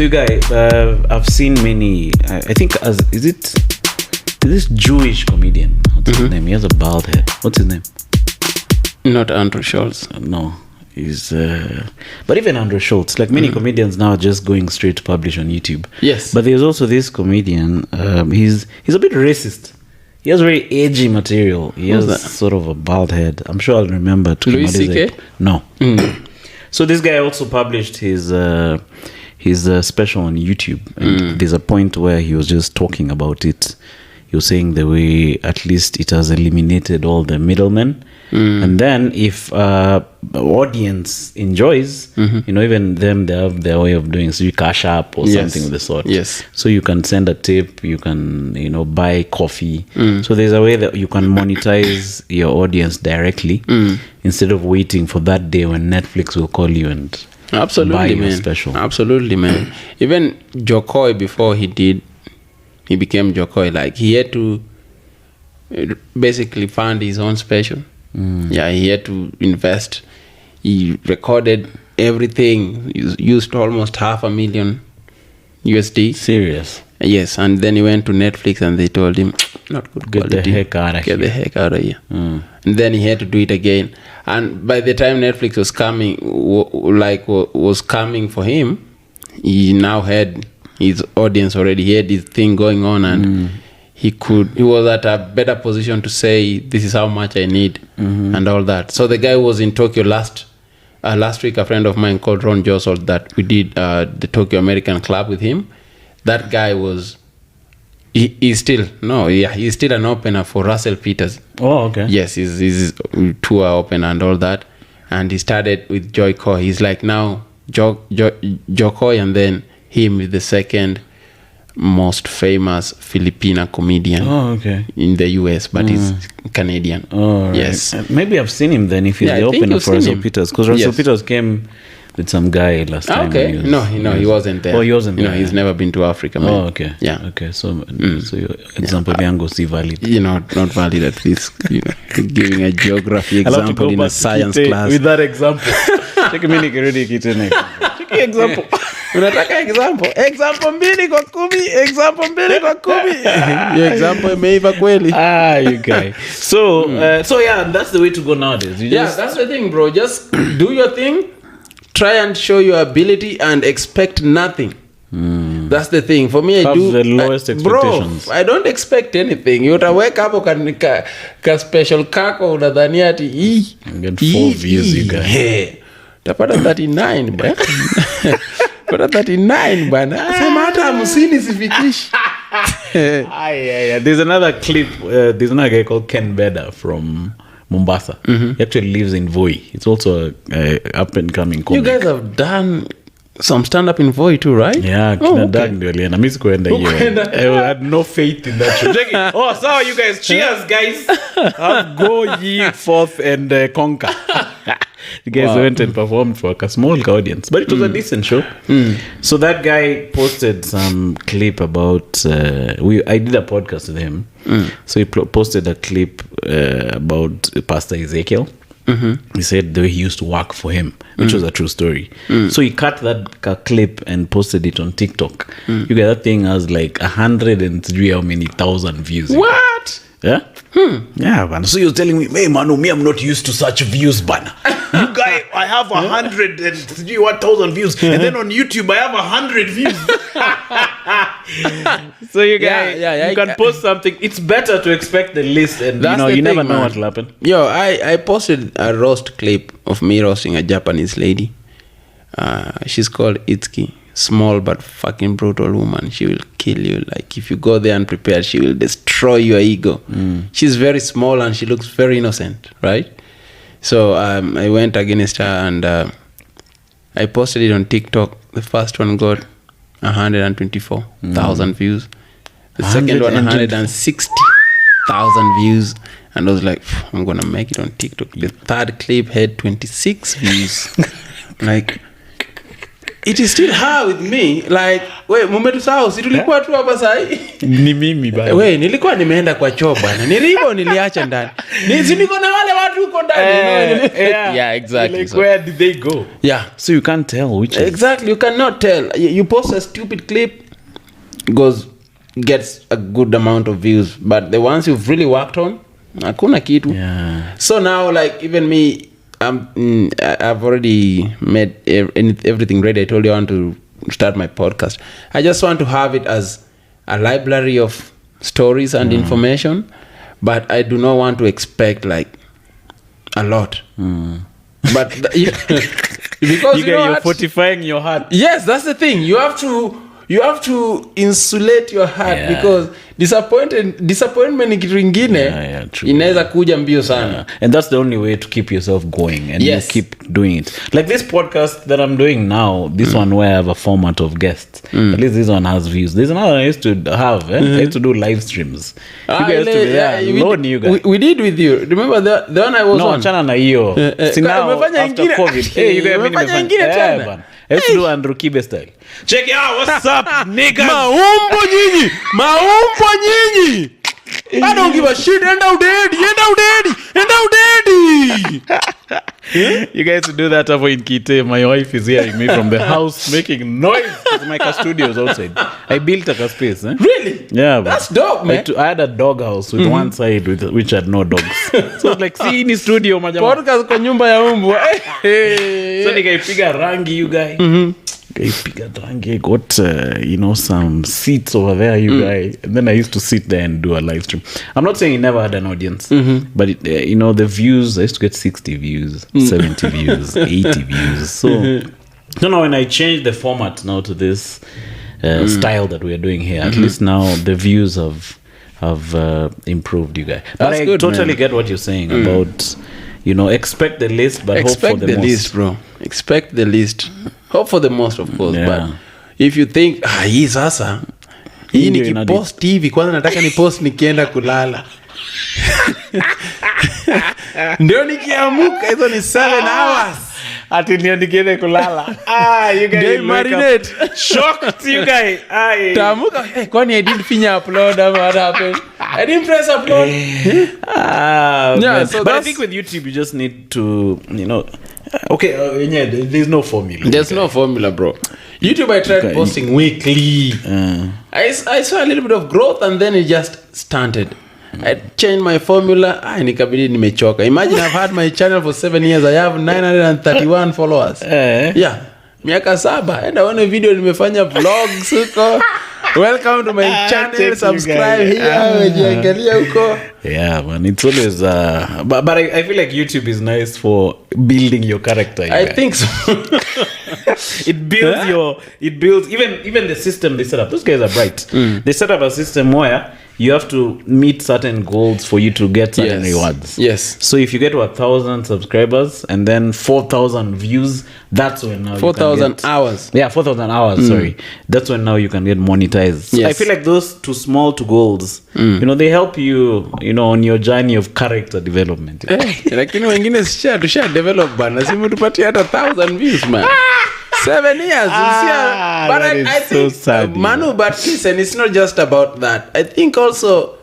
So you guys, I've seen many. I think is this Jewish comedian? What's his name? He has a bald head. What's his name? Not Andrew Schultz. No, he's. But even Andrew Schultz, like many comedians now, are just going straight to publish on YouTube. Yes. But there's also this comedian. He's a bit racist. He has very edgy material. He has sort of a bald head. I'm sure I'll remember. Louis C.K.? No. So this guy also published his special on YouTube. And there's a point where he was just talking about it. He was saying the way at least it has eliminated all the middlemen. And then if the audience enjoys, even them, they have their way of doing. So you cash up or something of the sort. Yes. So you can send a tip, you can, buy coffee. So there's a way that you can monetize your audience directly instead of waiting for that day when Netflix will call you and buy your special. Absolutely, man. Even Jokoi, before he became Jokoi, like he had to basically fund his own special. Yeah, he had to invest. He recorded everything. He used almost $500,000 USD. Serious? Yes, and then he went to Netflix and they told him, not good quality. Get the heck out of here. Get the heck out of here. And then he had to do it again. And by the time Netflix was coming, was coming for him, he now had his audience already. He had his thing going on, and he was at a better position to say, this is how much I need, and all that. So the guy was in Tokyo last week. A friend of mine called Ron Josol, that we did the Tokyo American Club with him. That guy was, he's still an opener for Russell Peters. Oh, okay. Yes, he's tour opener and all that. And he started with Joy Coy. He's like now Joe Coy, and then him is the second most famous Filipina comedian in the US, but he's Canadian. Oh, yes. Right. Maybe I've seen him then if he's the opener for Russell Peters, because Russell Peters came with some guy last time. Okay. He wasn't there. Oh, he wasn't there. He's never been to Africa, man. Oh, okay. Yeah. Okay, so your example yango si valid. Not valid at least. Giving a geography example in a science class. With that example. Check me nikirudi kitene. Check example. Unataka example mbili kwa 10, example mbili kwa 10. Your example imeiva kweli. You guys. So that's the way to go nowadays. That's the thing, bro. Just do your thing. Try and show your ability and expect nothing. That's the thing. For me, I do the lowest expectations. Bro, I don't expect anything. You utaweka hapo ka special kako unadhania ati get 4 views you guys. Tapata 39 bwana. Pata 39 bwana. Sema hata 50 sifikishi. There's another clip. There's another guy called Ken Beda from Mombasa. He actually lives in Voi. It's also a up and coming comic. You guys have done some stand up in Voi too, right? Yeah, ndio alienda. Mimi sikuenda hiyo. I had no faith in that show. So you guys, cheers guys. Go ye forth and conquer. The guys went and performed for a small audience, but it was a decent show. So that guy posted some clip about I did a podcast with him. So he posted a clip about Pastor Ezekiel. He said the way he used to work for him, which was a true story. So he cut that clip and posted it on TikTok. You get that thing has like 103 how many thousand views. What? Yeah? Yeah, man. So you're telling me, hey, Manu, I'm not used to such views, banner. You guy, I have 101,000 views, and then on YouTube I have 100 views. So you guys, you can post something. It's better to expect the list, and you never know what will happen. Yo, I posted a roast clip of me roasting a Japanese lady. She's called Itsuki. Small but fucking brutal woman. She will kill you. Like if you go there unprepared, she will destroy your ego. She's very small and she looks very innocent, right? So I went against her and I posted it on TikTok. The first one got 124,000 views. The second one 160,000 views. And I was like, I'm gonna make it on TikTok. The third clip had 26 views. Like it is still her with me. Like, we mumetusahau si tulikuwa tu hapa sahi. Ni mimi bana. We nilikuwa nimeenda kwa choo bana. Niliacha ndani. Niko na wale watu huko ndani. Yeah, exactly. Like, where did they go? Yeah. So you can't tell which Exactly, you cannot tell. You post a stupid clip, gets a good amount of views, but the ones you've really worked on, hakuna kitu. Yeah. So now, like, even me, I've already made everything ready. I told you I want to start my podcast. I just want to have it as a library of stories and information, but I do not want to expect like a lot. But because you're fortifying your heart. Yes, that's the thing. You have to insulate your heart, because disappointment ni kitu kingine inaweza kuja mbio sana. And that's the only way to keep yourself going, and you keep doing it. Like this podcast that I'm doing now, this one where I have a format of guests. At least this one has views. There's another I used to have. I used to do live streams. You guys used to be there alone, you guys. We did with you. Remember the one I was on? No, chana na hiyo. Now after COVID. Hey, you guys umefanya ingine tena. I used to do Andrew Kibe style. Check it out, what's up, niggas? Maumbo nyinyi. I don't give a shit. End out daddy. You guys do that over in Kite. My wife is hearing me from the house making noise. My studio is outside. I built a space. Really? Yeah. That's dope, man. I had a dog house with one side which had no dogs. So it's like, see in studio, majama. Podcast kwa nyumba ya umbu. So nikaipiga rangi, you guys. I got some seats over there, you guys, and then I used to sit there and do a live stream. I'm not saying it never had an audience, but the views, I used to get 60 views, 70 views, 80 views. So when I changed the format now to this style that we are doing here, at least now the views have improved, you guys. But I totally get what you're saying about expect the least, but hope for the most. Least, bro. Expect the least. Hope for the most, of course. But if you think, hii sasa, hii nikipost TV, kwanza nataka ni post nikienda kulala. Ndio nikiamuka, hizo ni 7 hours. Ati ndio nikienda kulala. You guys marinate. Shocked, you guys. Tamuka, kwani I didn't finya upload, what happened? I didn't press upload. But I think with YouTube, you just need to, there's no formula. There's no formula, bro. YouTube, I tried posting weekly. I saw a little bit of growth, and then it just stunted. I changed my formula. Nikabidi nimechoka. Imagine I've had my channel for 7 years. I have 931 followers. Yeah. Miaka 7. And I want a video nimefanya vlogs huko. Welcome to my channel. Subscribe here. Jiangalia huko. Yeah, man. It's always but I feel like YouTube is nice for building your character. I think so. It builds even the system they set up. Those guys are bright. They set up a system where you have to meet certain goals for you to get certain rewards. Yes. So if you get 1,000 subscribers and then 4,000 views, that's when now 4,000 hours. Yeah, 4,000 hours. Sorry, that's when now you can get monetized. Yes. I feel like those too small to goals. They help you. On your journey of character development. Lakini wengine tusha develop bana. Simu tupatie hata 1,000 views, man. 7 years. But I think, so sad, Manu, but listen, it's not just about that. I think also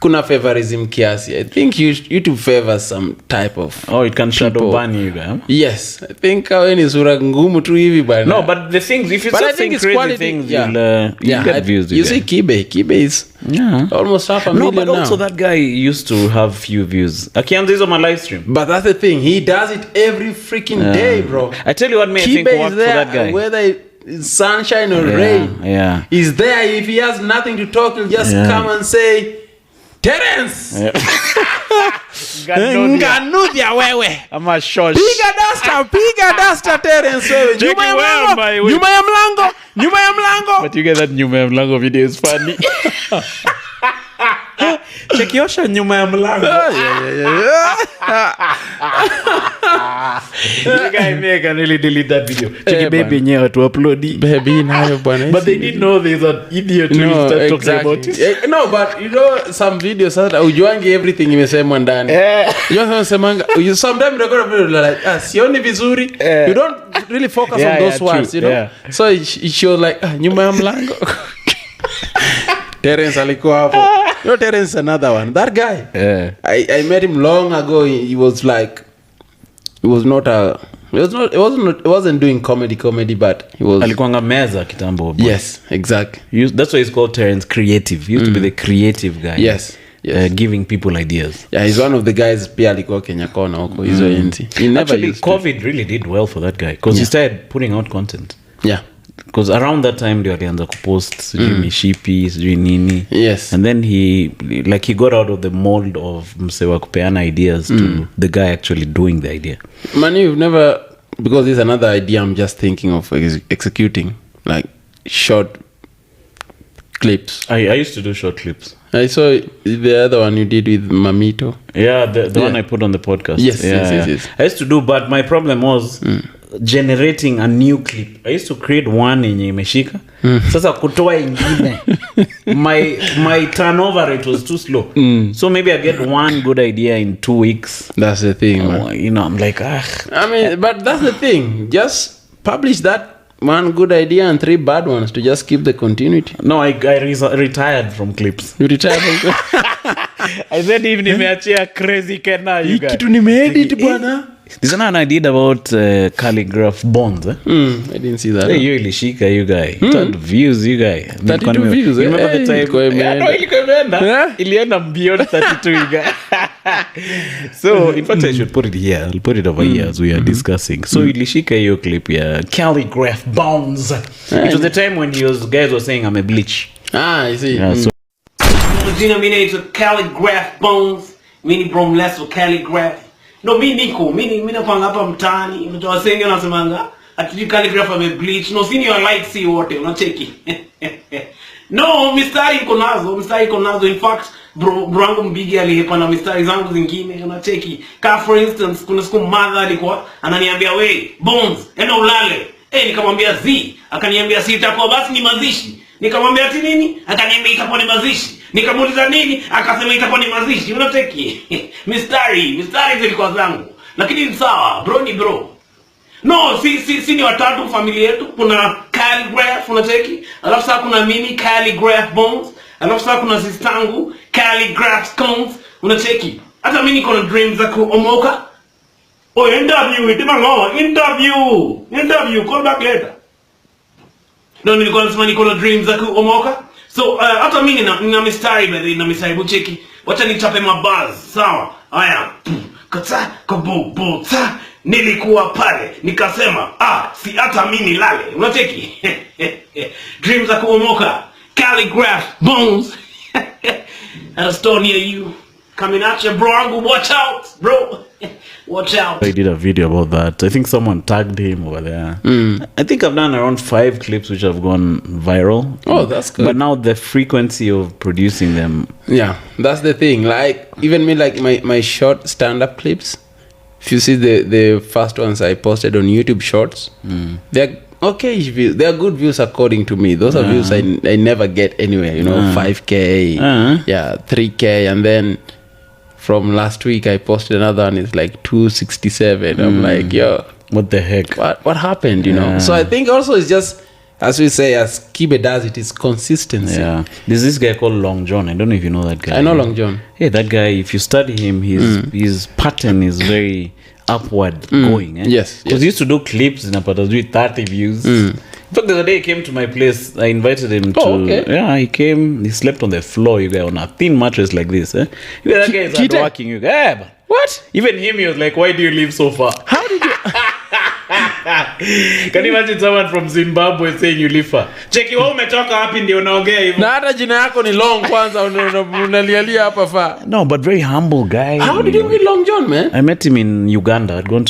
kuna favorism kiasi. I think YouTube favors some type of it can shadow ban you guys. Yes, I think ni sura ngumu tu hivi bana. No, but the things, if you say crazy quality, things, you get views. You see Kibe is almost 500,000 No, but now. also that guy used to have few views. Akianza hizo my live stream. But that's the thing. He does it every freaking day, bro. I tell you what, I think worked for that guy. Whether it's sunshine or rain. Yeah. He's there. If he has nothing to talk, he'll just come and say, Terence! Nganudia wewe. Ama shosh. Piga duster Terence wewe. Nyuma ya mlango. But you get that nyuma ya mlango video is funny. chekiosha nyuma ya mlango. The guy make and really delete that video. Cheki baby nyewe to upload. Baby nayo bwana. But they didn't know there's an idiot who start talking about it. No, but you know some videos sasa ujuangi everything imesemwa ndani. You semanga you sometimes record a video like sioni vizuri. You don't really focus on those words, true. You know. Yeah. So she was like nyuma ya mlango. Terence alikuwa hapo. You know Terence another one. That guy. I met him long ago. He was like it wasn't doing comedy, but he was alikuanga meza kitambo. Yes, exactly. That's why he's called Terence Creative. He used to be the creative guy. Yes. Giving people ideas. Yeah, he's one of the guys pia alikuwa Kenya Kona huko hizo enzi. He never actually used COVID to. Really did well for that guy because he started putting out content. Yeah. Because around that time ndio alianza kupost sijui mishipi sijui nini. Yes. And then he got out of the mold of msewa kupeana ideas to the guy actually doing the idea. Man, you've never, because there's another idea I'm just thinking of executing, like short clips. I used to do short clips. I saw the other one you did with Mamito. Yeah, the one I put on the podcast. Yes. I used to do, but my problem was generating a new clip. I used to create one yenye imeshika. Sasa kutoa ingine. My turnover rate was too slow. So maybe I get one good idea in 2 weeks. That's the thing, man. You know, I'm like, I mean, but that's the thing. Just publish that one good idea and 3 bad ones to just keep the continuity. No, I retired from clips. You retired from clips? I said even nimeachia crazy Kena, you guys. Kitu nimeedit bwana. This is one I did about calligraph bonds. I didn't see that. Hey, you ilishika, you guy. 30 views, you guy. 32 views. You remember the time? Ilienda beyond 32, you guy. So, in fact, I should put it here. I'll put it over here as we are discussing. So, ilishika hiyo clip ya calligraph bonds. It was the time when guys were saying I'm a bleach. I see. Yeah, so. Mimi to calligraph bones. Mimi bro less for calligraph. No, mimi napanga hapa mtaani. Mtu wasenge unasemanga ati calligraph ame bleach. No, sini your light see wote unacheki. No, mistari iko nazo. In fact, bro wangu mbigi alihepa na mistari zangu zingine unacheki. For instance, kuna siku mother alikuwa ananiambia we bones, enda ulale. Nikamwambia akaniambia si itakuwa basi ni mazishi. Nikamwambia ati nini? Akaniambia itakuwa ni mazishi. Nikamuuliza nini? Akasema itakuwa ni mazishi. Unateki? Mistari zilikuwa zangu. Lakini ni sawa, bro ni bro. No, si ni watatu familia yetu. Kuna calligraph, unateki? Alafu sasa kuna mimi calligraph bones. Alafu sasa kuna sistangu calligraph scones. Unateki? Hata mimi niko na dreams za kuomoka. Interview, call back later. No, nilikuwa nasema niko na dreams za kuomoka. So, hata mimi nina mistari baadhi na mistari bucheki. Wacha nichape mabuzz, sawa? Haya. Kata kabobo ta nilikuwa pale. Nikasema, si hata mimi nilale. Unacheki? Dreams za kuomoka. Calligraph bones. At a store near you. Coming at you, bro. Watch out, bro. Watch out. I did a video about that. I think someone tagged him over there. I think I've done around 5 clips which have gone viral. Oh, that's good. But now the frequency of producing them. Yeah, that's the thing. Like, even me, like my short stand-up clips, if you see the first ones I posted on YouTube Shorts, they're okay views. They're good views according to me. Those are views I never get anywhere. You know, 5K, 3K, and then from last week I posted another one. It's like 267. I'm like, yo, what the heck? What happened? You know. So I think also it's just, as we say, as Kibe does, it is consistency. Yeah. There's this guy called Long John. I don't know if you know that guy. I know Long John. Hey, that guy. If you study him, his pattern is very upward going. Yes. Because he used to do clips in about 30 views. In fact, the other day he came to my place. I invited him to. Oh, okay. Yeah, he came. He slept on the floor. You guys on a thin mattress like this. That guy is hardworking. You guys. What? Even him, he was like, "Why do you live so far?" How did you? Can you imagine someone from Zimbabwe saying you live far? Cheki wewe umetoka wapi ndio unaongea hivyo? Na hata jina yako ni Long kwanza unalialia hapa fa. No, but very humble guy. How did you meet Long John, man? I met him in Uganda. I'd gone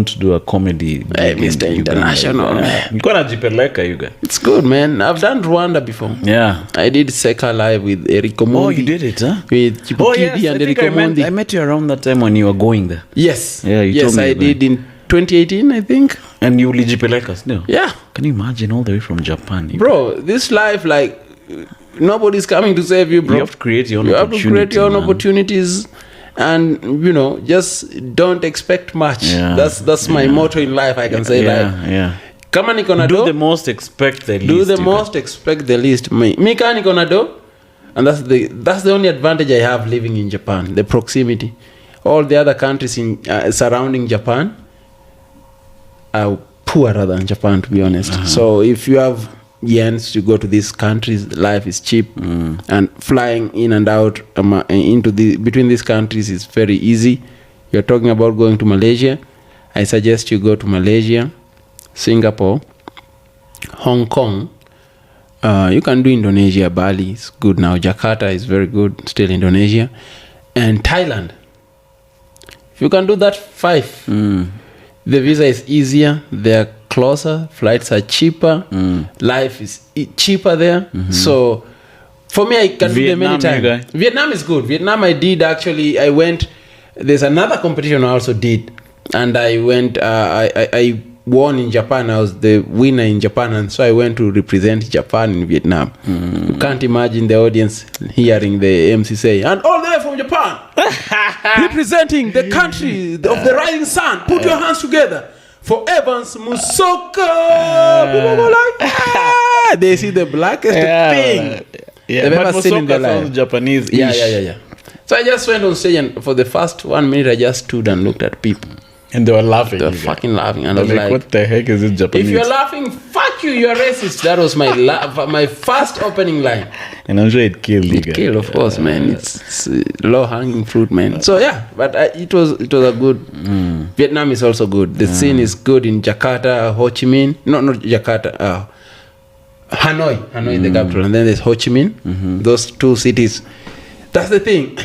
to do a comedy. Hey, Mr. International, man. Nilikuwa najipeleka Uganda. It's good, man. I've done Rwanda before. Yeah. I did Seka Live with Eric Omondi. Oh, you did it, huh? With Chipukidi and Eric Omondi. I met you around that time when you were going there. Yes. Yeah, you told me. Yes, I did in 2018, I think. And you ulijipeleka still? Yeah. Can you imagine all the way from Japan? Bro, this life, like, nobody's coming to save you, bro. You have to create your own opportunities. You have to create your own opportunities. And, you know, just don't expect much. Yeah. That's my motto in life, I can say. Yeah. Kama niko na do the most, expect the least. Do the most, expect the least. Me kama niko na do. And that's the only advantage I have living in Japan, the proximity. All the other countries in surrounding Japan are poorer than Japan, to be honest. Uh-huh. So if you have yens to go to these countries, life is cheap, and flying in and out between these countries is very easy. You're talking about going to Malaysia. I suggest you go to Malaysia, Singapore, Hong Kong. You can do Indonesia. Bali is good now. Jakarta is very good, still Indonesia. And Thailand. If you can do that 5, the visa is easier, they're closer, flights are cheaper, life is cheaper there. Mm-hmm. So for me, I can do them anytime. Vietnam is good. Vietnam I went, there's another competition I also did, and I went, I won in Japan. I was the winner in Japan, and so I went to represent Japan in Vietnam. You can't imagine the audience hearing the MC say, and all the way from Japan, representing the country of the rising sun, put your hands together for Evans Musoka. People go like, they see the blackest thing they've ever seen in their life. Japanese. Yeah. So I just went on stage, and for the first 1 minute, I just stood and looked at people. And they were laughing. They were fucking laughing. And I was like, what the heck is this Japanese? If you're laughing, fuck you, you're racist. That was my first opening line. And I'm sure it killed you guys. It killed, of course, man. It's low-hanging fruit, man. So, yeah, but it was a good... Vietnam is also good. The scene is good in Jakarta, Ho Chi Minh. No, not Jakarta. Hanoi, the capital. And then there's Ho Chi Minh. Mm-hmm. Those 2 cities. That's the thing.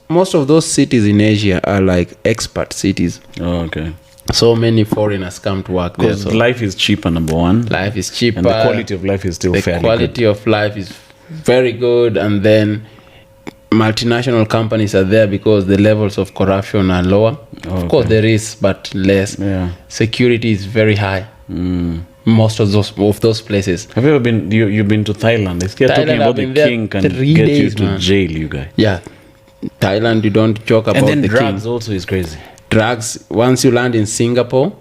Most of those cities in Asia are like expat cities. Oh, okay. So many foreigners come to work there. So life is cheaper, number one. Life is cheaper. And the quality of life is still fairly good. The quality of life is very good. And then multinational companies are there because the levels of corruption are lower. Oh, of course, there is, but less. Yeah. Security is very high. Most of those places. Have you ever been? You've been to Thailand? They're talking about the king can get you to jail, you guys. Yeah. Thailand, you don't joke about the king. And then drugs also is crazy. Drugs, once you land in Singapore,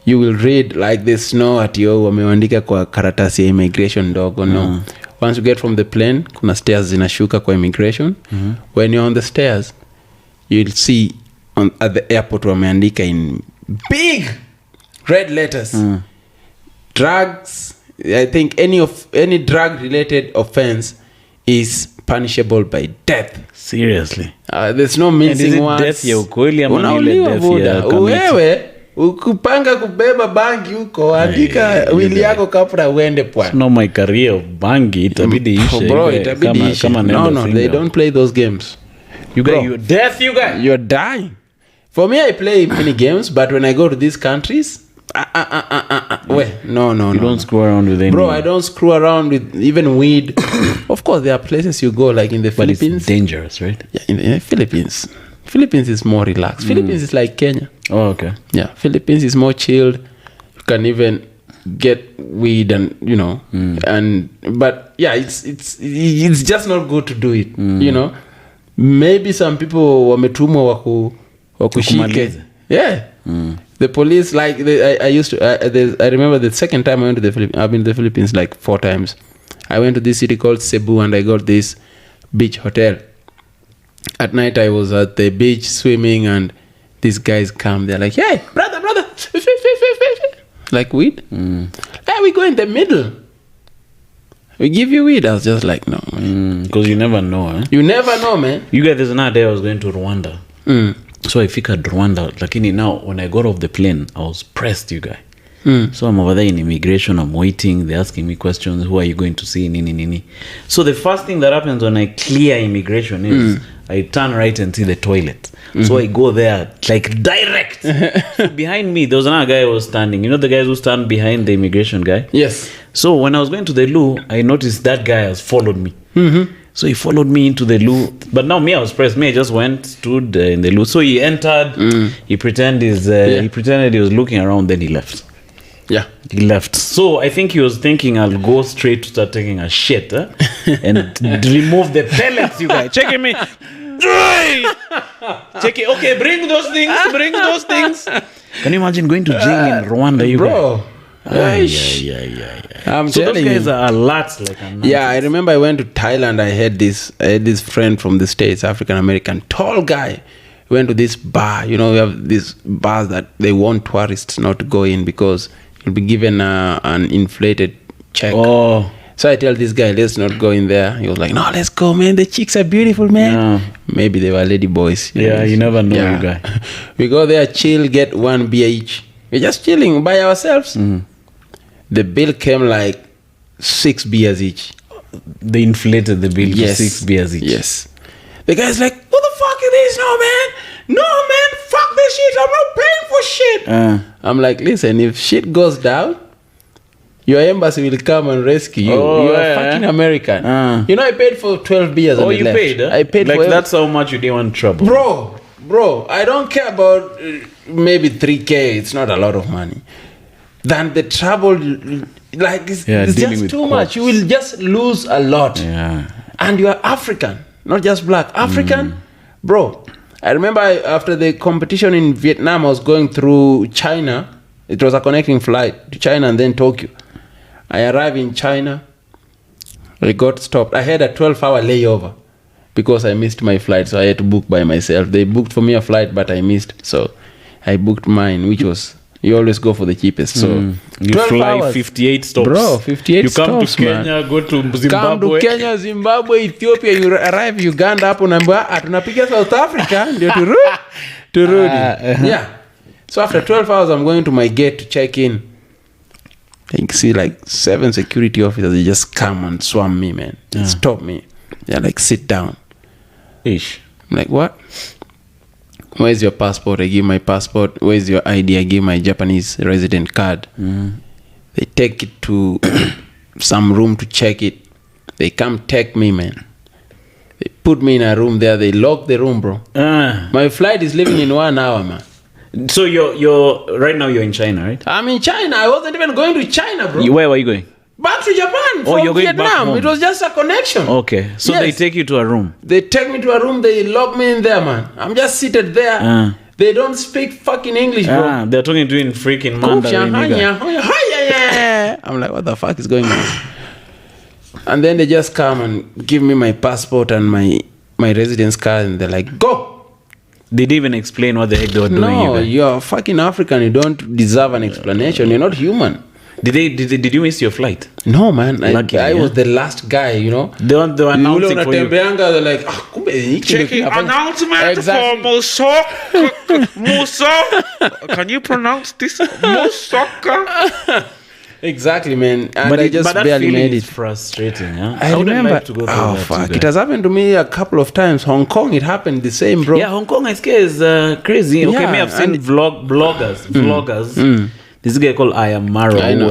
you will read like this, no, at yo, wameandika kwa karatasi ya immigration dogo, no. Once you get from the plane, kuna stairs zinashuka kwa immigration. When you're on the stairs, you'll see at the airport wameandika in big red letters. Drugs, I think any drug-related offense is punishable by death. Seriously. There's no mincing words. Death ya ukweli ama ile death ya kamiti. Wewe ukupanga kubeba bangi huko andika wili yako kapra uende pwani. No, my career of bangi itabidi ishe. Bro, itabidi ishe. No, they don't play those games. You guys, you're death, you guys. You're dying. For me, I play many games, but when I go to these countries, wait, no. You don't screw around with anything. Bro, I don't screw around with even weed. Of course, there are places you go, like in the Philippines. But it's dangerous, right? Yeah, in the Philippines. Philippines is more relaxed. Philippines is like Kenya. Oh, okay. Yeah, Philippines is more chilled. You can even get weed and, you know, but yeah, it's just not good to do it, you know. Maybe some people wametumwa wakushike. Yeah. The police, like, I remember the second time I went to the Philippines, I've been to the Philippines like 4 times. I went to this city called Cebu and I got this beach hotel. At night I was at the beach swimming and these guys come, they're like, hey, brother, like weed? Hey, we go in the middle. We give you weed. I was just like, no, man. Because you never know, eh? You never know, man. You guys, there's another day I was going to Rwanda. So I figured Rwanda. Lakini now, when I got off the plane, I was pressed, you guys. So I'm over there in immigration, I'm waiting, they're asking me questions, who are you going to see, nini. So the first thing that happens when I clear immigration is I turn right and see the toilet. So I go there like direct. So behind me, there was another guy who was standing. You know the guys who stand behind the immigration guy? Yes. So when I was going to the loo, I noticed that guy has followed me. So he followed me into the loo. But now me, I was pressed. Me, I just went, stood in the loo. So he entered, he pretended he was looking around, then he left. Yeah. He left. So I think he was thinking I'll go straight to start taking a shit and remove the pellets, you guys. Checking me. Check it. Okay, bring those things. Can you imagine going to jail in Rwanda, you bro? Guys? I'm so telling those guys you. are lots like a Yeah, I remember I went to Thailand. I had this friend from the States, African American, tall guy. We went to this bar. You know, we have these bars that they want tourists not to go in because you'll be given an inflated check. Oh. So I tell this guy, let's not go in there. He was like, no, let's go, man. The chicks are beautiful, man. Yeah. Maybe they were lady boys. You never know, you guy. We go there, chill, get 1 beer each. We're just chilling by ourselves. The bill came like 6 beers each. They inflated the bill to 6 beers each. Yes. The guy's like, what the fuck is this? No, man, fuck this shit. I'm not paying for shit. I'm like, listen, if shit goes down, your embassy will come and rescue you. You're fucking American. You know, I paid for 12 beers. Oh, you left. Paid? I paid like for that's how much you didn't want trouble. Bro, I don't care about maybe 3K. It's not a lot of money. Than the trouble, like it's just too much. You will just lose a lot. Yeah. And you are African, not just black. African, bro. I remember after the competition in Vietnam, I was going through China. It was a connecting flight to China and then Tokyo. I arrived in China. I got stopped. I had a 12-hour layover because I missed my flight, so I had to book by myself. They booked for me a flight, but I missed, so I booked mine, which was, you always go for the cheapest. So you fly hours. 58 stops. Bro, 58 stops, You come to Kenya, man. go to Zimbabwe. Come to Kenya, Zimbabwe, Ethiopia, you arrive Uganda, hapo naambia tunapiga South Africa ndio turudi. Yeah. So after 12 hours, I'm going to my gate to check in. I can see like 7 security officers. They just come and swarm me, man. They stop me. They're like, sit down. Ish. I'm like, what? Where's your passport? I give my passport. Where's your ID? I give my Japanese resident card. They take it to some room to check it. They come take me, man. They put me in a room there. They lock the room, bro. My flight is leaving in 1 hour, man. So you're right now you're in China, right? I'm in China. I wasn't even going to China, bro. Where were you going? Back to Japan from you're going back Vietnam. home. It was just a connection. Okay. So Yes. they take you to a room. They take me to a room. They lock me in there, man. I'm just seated there. They don't speak fucking English, bro. They're talking to you in freaking Mandarin. I'm like, what the fuck is going on? And then they just come and give me my passport and my residence card, and they're like, go. They didn't even explain what the heck they were doing. No, you're fucking African. You don't deserve an explanation. You're not human. Did you miss your flight? No, man. Lucky, I was the last guy, you know. They were announcing for you. They're like, Checking announcement for Musoka. Musoka. Can you pronounce this? Musoka. Exactly, man. And I just but that barely feeling made is it. frustrating. Huh? I wouldn't remember. like to go through Oh, that fuck. too, It has happened to me a couple of times. Hong Kong, it happened the same, bro. Yeah, Hong Kong, I scare is crazy. Okay, Yeah, me, I've seen vloggers. This guy called Ayamaro who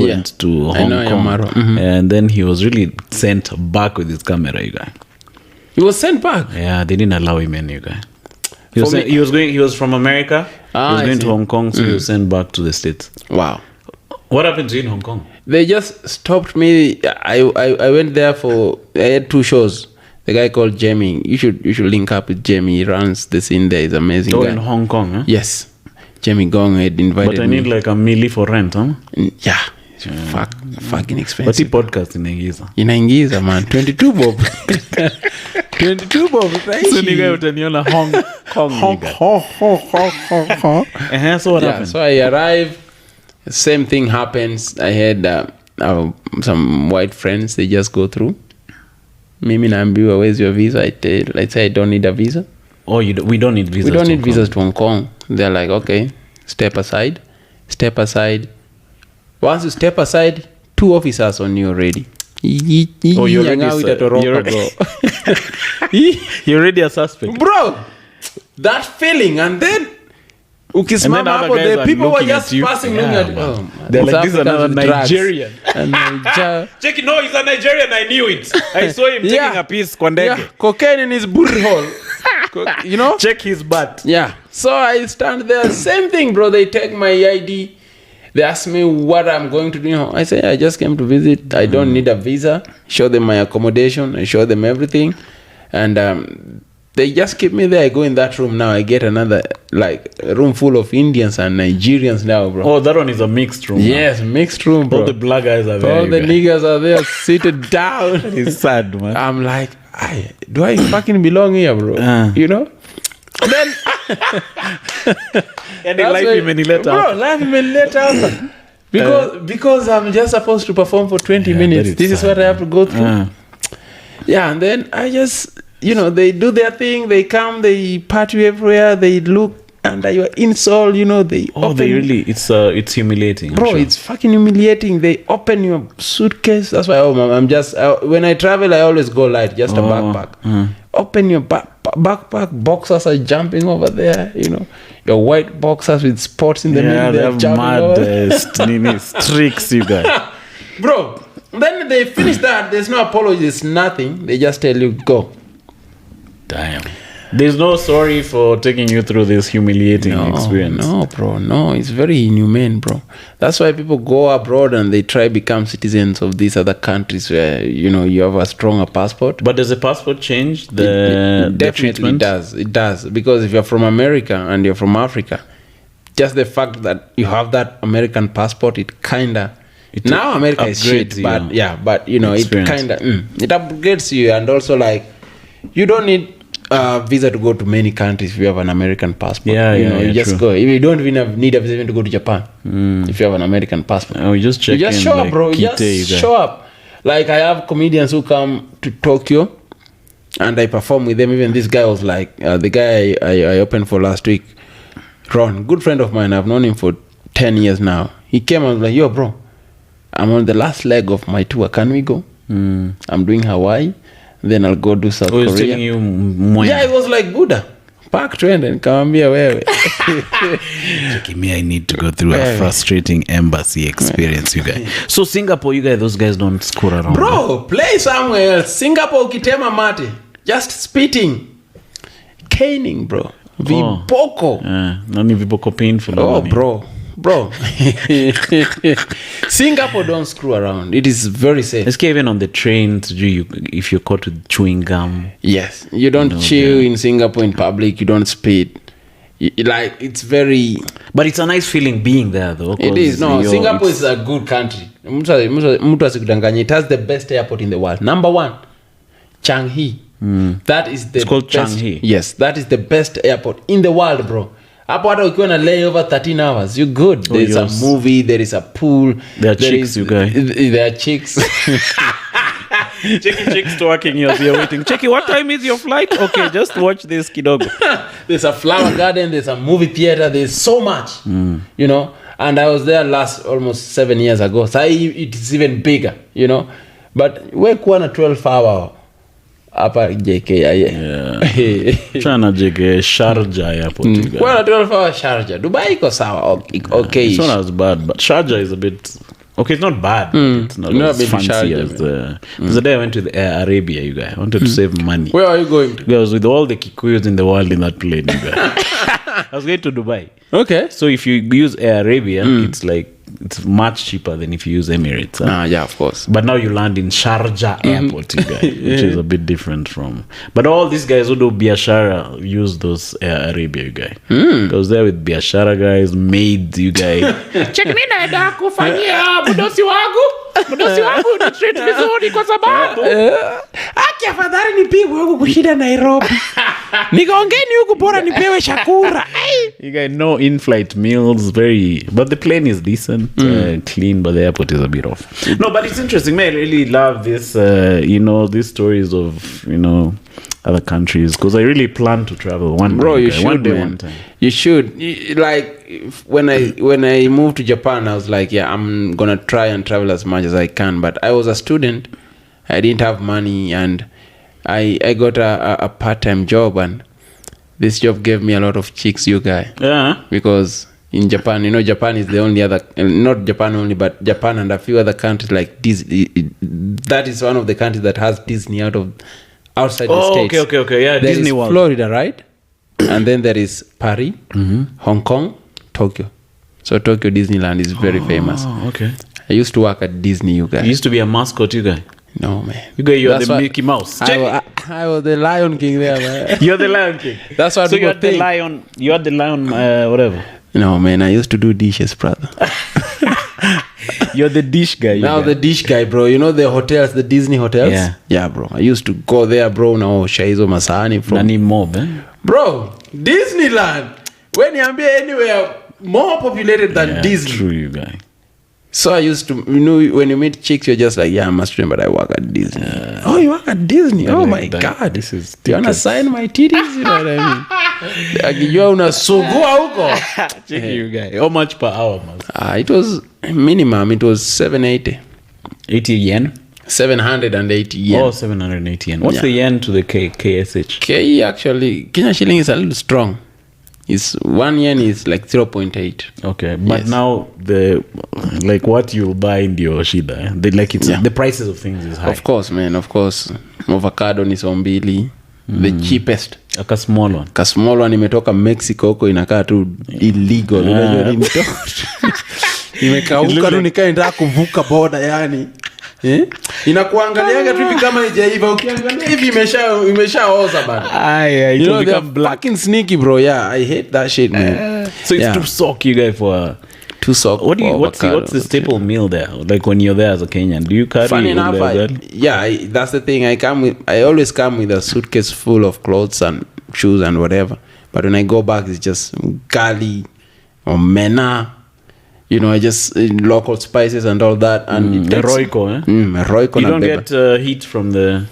went to Hong Kong. And then he was really sent back with his camera, you guy. He was sent back. Yeah, they didn't allow him in, you guy. He was from America. He was going to Hong Kong, so he was sent back to the States. Wow. What happened to you in Hong Kong? They just stopped me. I went there I had 2 shows. The guy called Jamie. You should link up with Jamie. He runs the scene there. He's an amazing guy. In Hong Kong, huh? Yes. Jamie Gong had invited me. But I need like a milli for rent, huh? Yeah. Fucking expensive. But he podcast inaingiza. Inaingiza, man. 22 bob. 22 bob. So nigga utaniona Hong Kong nigga. So what happened? So I arrived. Same thing happens. I had some white friends. They just go through. Mimi naambiwa, where's your visa? I say I don't need a visa. Oh, we don't need visas. We don't need visas to Hong Kong. They're like, okay, step aside. Once you step aside, 2 officers on you already. Oh, you're already a suspect, bro. That feeling, and then other guys the people were looking just at you. passing, looking at you. They're like, this is another Nigerian. Check, no, he's a Nigerian. I knew it. I saw him taking a piece. Cocaine in his booty hole. You know? Check his butt. Yeah. So I stand there. Same thing, bro. They take my ID. They ask me what I'm going to do. I say, I just came to visit. I don't need a visa. Show them my accommodation. I show them everything. And they just keep me there. I go in that room now. I get another, like, a room full of Indians and Nigerians now, bro. Oh, that one is a mixed room. Yes, mixed room, bro. All the black guys are there. All the niggas are there seated down. It's sad, man. I'm like, do I fucking belong here, bro? You know? Then and they live him and he let out. Bro, live him and let out. Because I'm just supposed to perform for 20 minutes. This is what I have to go through. Yeah, and then I just, they do their thing. They come, they party everywhere. They look under your insole, they it's humiliating. Bro, it's fucking humiliating. They open your suitcase. That's why I'm just, when I travel, I always go light, just a backpack. Open your backpack, boxers are jumping over there, your white boxers with spots in the middle. They have mad streaks, you guys. Bro, then they finish that. There's no apology, there's nothing. They just tell you, go. Damn. There's no sorry for taking you through this humiliating experience. No, bro. No, it's very inhumane, bro. That's why people go abroad and they try become citizens of these other countries where, you have a stronger passport. But does the passport change the definitely treatment? It does. Because if you're from America and you're from Africa, just the fact that you have that American passport, it kind of... Now America is shit, but it kind of... it upgrades you, and also, like, you don't need... visa to go to many countries if you have an American passport. You just go. You don't even need a visa to go to Japan if you have an American passport. You just check in. You just show up, bro. You just show up. Like, I have comedians who come to Tokyo and I perform with them. Even this guy was like, the guy I opened for last week, Ron, good friend of mine. I've known him for 10 years now. He came and was like, yo, bro, I'm on the last leg of my tour. Can we go? I'm doing Hawaii. Then I'll go do South Korea. Taking you yeah, it was like Buddha. Park trend and kawambia wewe. Me, I need to go through a frustrating embassy experience, you guys. So Singapore, you guys, those guys don't screw around. Bro, play somewhere else. Singapore ukitema mate. Just spitting. Caning, bro. Viboko. Nani viboko painful. Bro. Singapore don't screw around. It is very safe. It's even on the train, if you're caught with chewing gum. Yes. You don't chew in Singapore in public. You don't spit. Like, it's very... But it's a nice feeling being there, though. It is. No, Singapore is a good country. It has the best airport in the world. Number 1, Changi. That is the It's called best, Changi. Yes, that is the best airport in the world, bro. Hapo hata ukiwa na layover 13 hours, you're good. There's a movie, there is a pool. There are chicks, you guys. There are chicks. Chicks talking you as you're waiting. Checky, what time is your flight? Okay, just watch this kidogo. There's a flower garden, there's a movie theater, there's so much, And I was there almost 7 years ago. So it's even bigger, But we kuwa na 12-hour hapa JKIA. Chana JK Sharjah airport. Well, 12-hour Sharjah. Dubai iko sawa. Okay. It's not as bad, but Sharjah is a bit... Okay, it's not bad. It's not as fancy as the... There's a day I went to Air Arabia, you guys. I wanted to save money. Where are you going to? I was with all the Kikuyus in the world in that plane, you guys. I was going to Dubai. Okay. So if you use Air Arabia, it's much cheaper than if you use Emirates. Huh? Yeah, of course. But now you land in Sharjah airport, you guys, which is a bit different from... But all these guys who do biashara use those Air Arabia, you guys. I was there with biashara guys, maids, you guys. Check me naenda kufanyia mdosi wangu ni treat vizuri kwa sababu aki afadhali nipigwe huku kushinda Nairobi. Nikaongeni huku bora nipewe shakura. You guys know in-flight meals, but the plane is decent, clean, but the airport is a bit off. No, but it's interesting, man. I really love this, these stories of, other countries? Because I really plan to travel one Bro, day. you should, one day, man. one time. You should. When I moved to Japan, I was like, yeah, I'm gonna try and travel as much as I can. But I was a student. I didn't have money, and I got a part-time job, and this job gave me a lot of chicks, you guy. Yeah. Because in Japan, Japan is the only other, not Japan only, but Japan and a few other countries like Disney. That is one of the countries that has Disney outside the States. Okay. Yeah, There Disney is World. Florida, right? And then there is Paris, Hong Kong, Tokyo. So Tokyo Disneyland is very famous. Oh, okay. I used to work at Disney, you guys. You used to be a mascot, you guy. No, man. You guy, you're That's the what- Mickey Mouse. I was the Lion King there, man. You're the Lion King. That's what So people you're the think. lion. You're the lion. Whatever. No, man. I used to do dishes, brother. You're the dish guy. You Now guy. the dish guy, bro. The hotels, the Disney hotels. Yeah, bro. I used to go there, bro. Now shaizo masani from Nani mob, eh? bro. Disneyland. When you be anywhere more populated than Yeah, Disney. true, you guy. So I used to, when you meet chicks, you're just like, yeah, I'm a student, but I work at Disney. Oh, you work at Disney? Oh my God. This is You wanna sign my titties? You know what I mean? Akijua unasugua huko. Check you guy. How much per hour, man? It was minimum. It was 780. 80 yen? 780 yen. Oh, 780 yen. What's Yeah. the yen to the KSH? KE actually, Kenya shilling is a little strong. It's 1 yen is like 0.8. Okay, but Yes. now what you'll buy in your shida, eh? The prices of things is high. Of course, man. Of course. Avocado ni sombili. The cheapest. Like a small one. Ka small one imetoka Mexico huko inakaa tu illegal. Unajua imekauka tu nikaenda kuvuka border yani. Inakuangaliaga tu hivi kama haijaiva, ukiangalia hivi imeshaoza bana. It will become black. Fucking sneaky, bro. Yeah, I hate that shit, man. So it's Yeah. to soak you guys for Too soft. what's the staple meal there? Like when you're there as a Kenyan, do you carry Funny enough, the that's the thing. I always come with a suitcase full of clothes and shoes and whatever. But when I go back, it's just gali or mena. I just local spices and all that. And Royco, eh? Royco. You don't get heat from the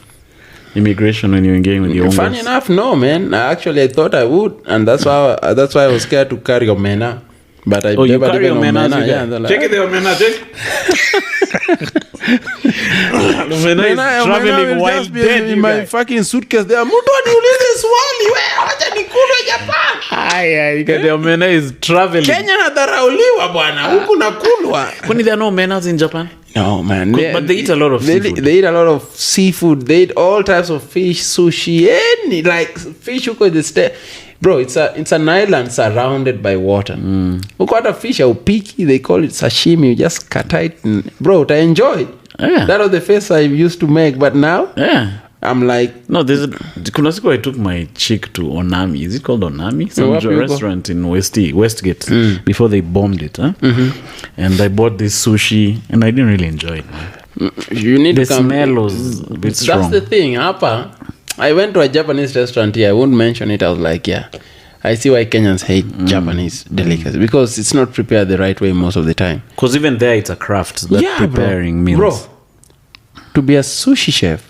immigration when you're engaging with your Funny enough, no, man. Actually, I thought I would, and that's why I was scared to carry omena. But I you never carry did omena. Yeah, and they're like, Check it, the omena, check. Omena is traveling while dead. in my fucking suitcase there. Mtu aniulize swali, wewe acha nikule Japan. You get the omena is traveling. Kenya nadharauliwa bwana, huku nakulwa. When there are no omenas in Japan? No, man. But they eat a lot of seafood. They eat a lot of seafood. They eat all types of fish, sushi, like fish huko the state. Bro, it's an island surrounded by water. Huko hata fish upiki, they call it sashimi. You just cut it, bro. I enjoy it. Yeah. That was the face I used to make, but now I'm like, no. Kuna siku I took my chick to Onami. Is it called Onami? Some restaurant in Westgate before they bombed it. Huh? And I bought this sushi, and I didn't really enjoy it. Man. You need The to come. smell was a bit strong. That's the thing. Hapa, I went to a Japanese restaurant here. I won't mention it. I was like, yeah, I see why Kenyans hate Japanese delicacy, because it's not prepared the right way most of the time. Because even there, it's a craft. Preparing meals. Bro, to be a sushi chef,